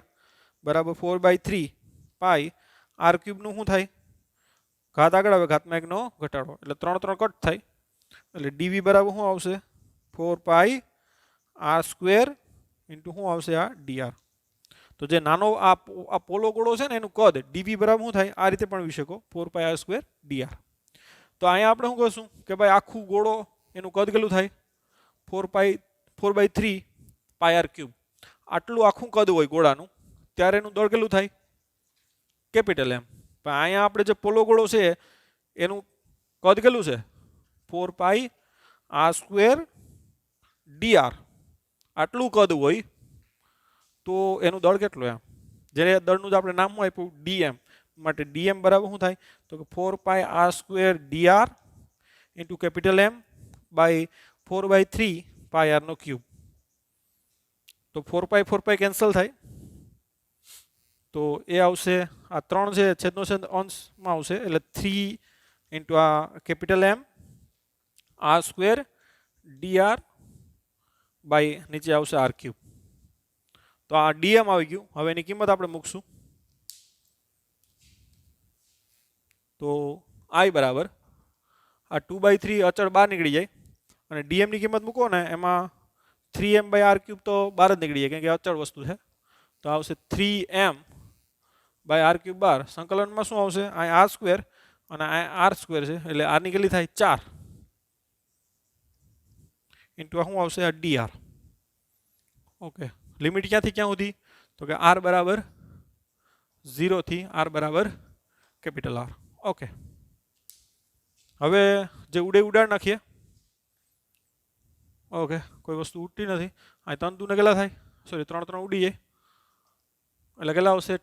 બરાબર 4/3 પાઈ r³ નું શું થાય ઘાત આગળ આવે ઘાતમાં 1 નો ઘટાડો એટલે 3 કટ થાય એટલે dv બરાબર શું આવશે 4πr² ઇન્ટુ શું આવશે આ dr. તો જે નાનો આ પોલો ગોળો છે ને એનું કદ dv બરાબર શું થાય આ રીતે પણ લખી શકો 4πr² dr. તો અહીંયા આપણે શું કરશું કે ભાઈ આખું ગોળો એનું કદ કેટલું થાય 4/3 πr³. આટલું આખું કદ હોય ગોળાનું ત્યારે એનું દળ કેટલું થાય કેપિટલ એમ. પણ અહીંયા આપણે જે પોલો ગોળો છે એનું કદ કેટલું છે 4πr² dr. આટલું કદ હોય તો એનું દળ કેટલું એમ. જ્યારે દળનું જ આપણે નામ આપ્યું dm માટે dm બરાબર શું થાય તો કે 4πr² dr into capital M by 4/3 πr³. તો 4π કેન્સલ થાય તો એ આવશે આ 3 છે છેદનો છેદ અંશમાં આવશે એટલે 3 ઇન્ટુ આ capital M r² dr by નીચે આવશે r³. તો આ dm આવી ગયું. હવે એની કિંમત આપણે મૂકશું તો i બરાબર આ 2/3 અચળ બહાર નીકળી જાય અને dm ની કિંમત મૂકો ને એમાં 3m/r³ તો બહાર જ નીકળી જાય કેમ કે અચળ વસ્તુ છે. તો આવશે 3m/r³ બહાર. સંકલનમાં શું આવશે આ r² અને આ r² છે એટલે r ની કેટલી થાય 4 ઇન્ટુ શું આવશે આ dr. ઓકે, લિમિટ ક્યાંથી ક્યાં સુધી તો કે r બરાબર 0 થી r બરાબર કેપિટલ R. ઓકે, હવે જે ઉડે ઉડાડ નાખીએ. ઓકે, કોઈ વસ્તુ ઉડતી નથી. આ તંતુને કેટલા થાય સોરી 3 ઉડી જાય એટલે કેટલા આવશે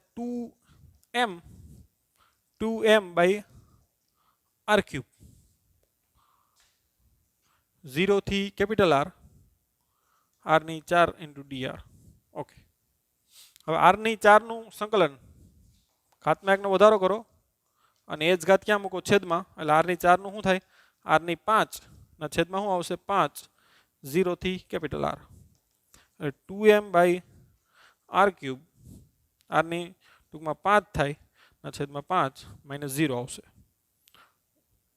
2m/r³. 0 થી કેપિટલ R r ની 4 ઇન્ટુ dr. ઓકે, હવે r ની 4 નું સંકલન ઘાતમાં 1 નો વધારો કરો અને એ જ ઘાત ક્યાં મૂકો છેદમાં એટલે r ની 4 નું શું થાય r ની 5 ના છેદમાં શું આવશે 5 0 થી કેપિટલ R એટલે 2m/r³ r ની ટૂંકમાં 5 થાય ના છેદમાં 5 -0 આવશે.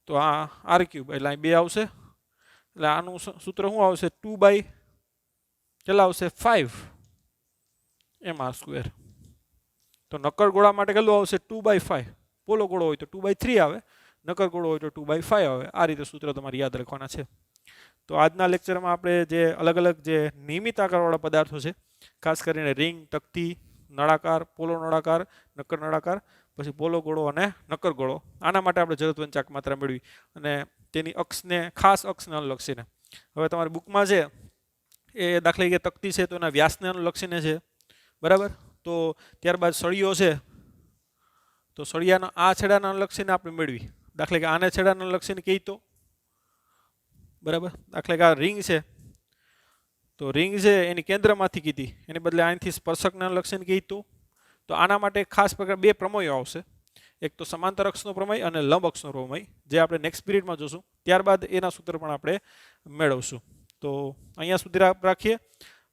તો આ r³ એટલે અહીં 2 આવશે એટલે આનું સૂત્ર શું આવશે 2 કેટલા આવશે 5 mr². તો નક્કર ગોળા માટે કેટલું આવશે 2/5. પોલો ગોળો હોય તો 2/3 આવે નક્કર ગોળો હોય તો 2/5 આવે. આ રીતે સૂત્ર તમારે યાદ રાખવાના છે. તો આજના લેક્ચરમાં આપણે જે અલગ અલગ જે નિયમિત આકારવાળા પદાર્થો છે, ખાસ કરીને રિંગ, તકતી, નળાકાર, પોલો નળાકાર, નક્કર નળાકાર, પછી પોલો ગોળો અને નક્કર ગોળો, આના માટે આપણે જડત્વંચાક માત્રા મેળવી અને તેની અક્ષને ખાસ અક્ષને અનુલક્ષીને. હવે તમારી બુકમાં છે એ દાખલા તરીકે તકતી છે તો એના વ્યાસને અનુલક્ષીને છે, બરાબર. તો ત્યારબાદ સળિયો છે તો સળિયાના આ છેડાને અનુલક્ષીને આપણે મેળવી. દાખલા કે આને છેડાને અનુલક્ષીને કહી તો, બરાબર. દાખલા કે આ રિંગ છે તો રિંગ છે એની કેન્દ્રમાંથી કીધી, એની બદલે અહીંથી સ્પર્શકને અનુલક્ષીને કીધું. તો આના માટે ખાસ પ્રકાર બે પ્રમેયો આવશે, એક તો સમાંતર અક્ષનો પ્રમેય અને લંબ અક્ષનો પ્રમેય, જે આપણે નેક્સ્ટ પીરિયડમાં જોશું. ત્યારબાદ એના સૂત્ર પણ આપણે મેળવશું. તો અહીંયા સુધી રાખીએ.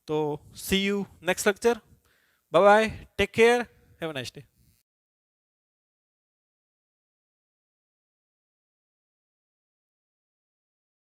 તો C you next lecture. Bye bye, take care, have a nice day.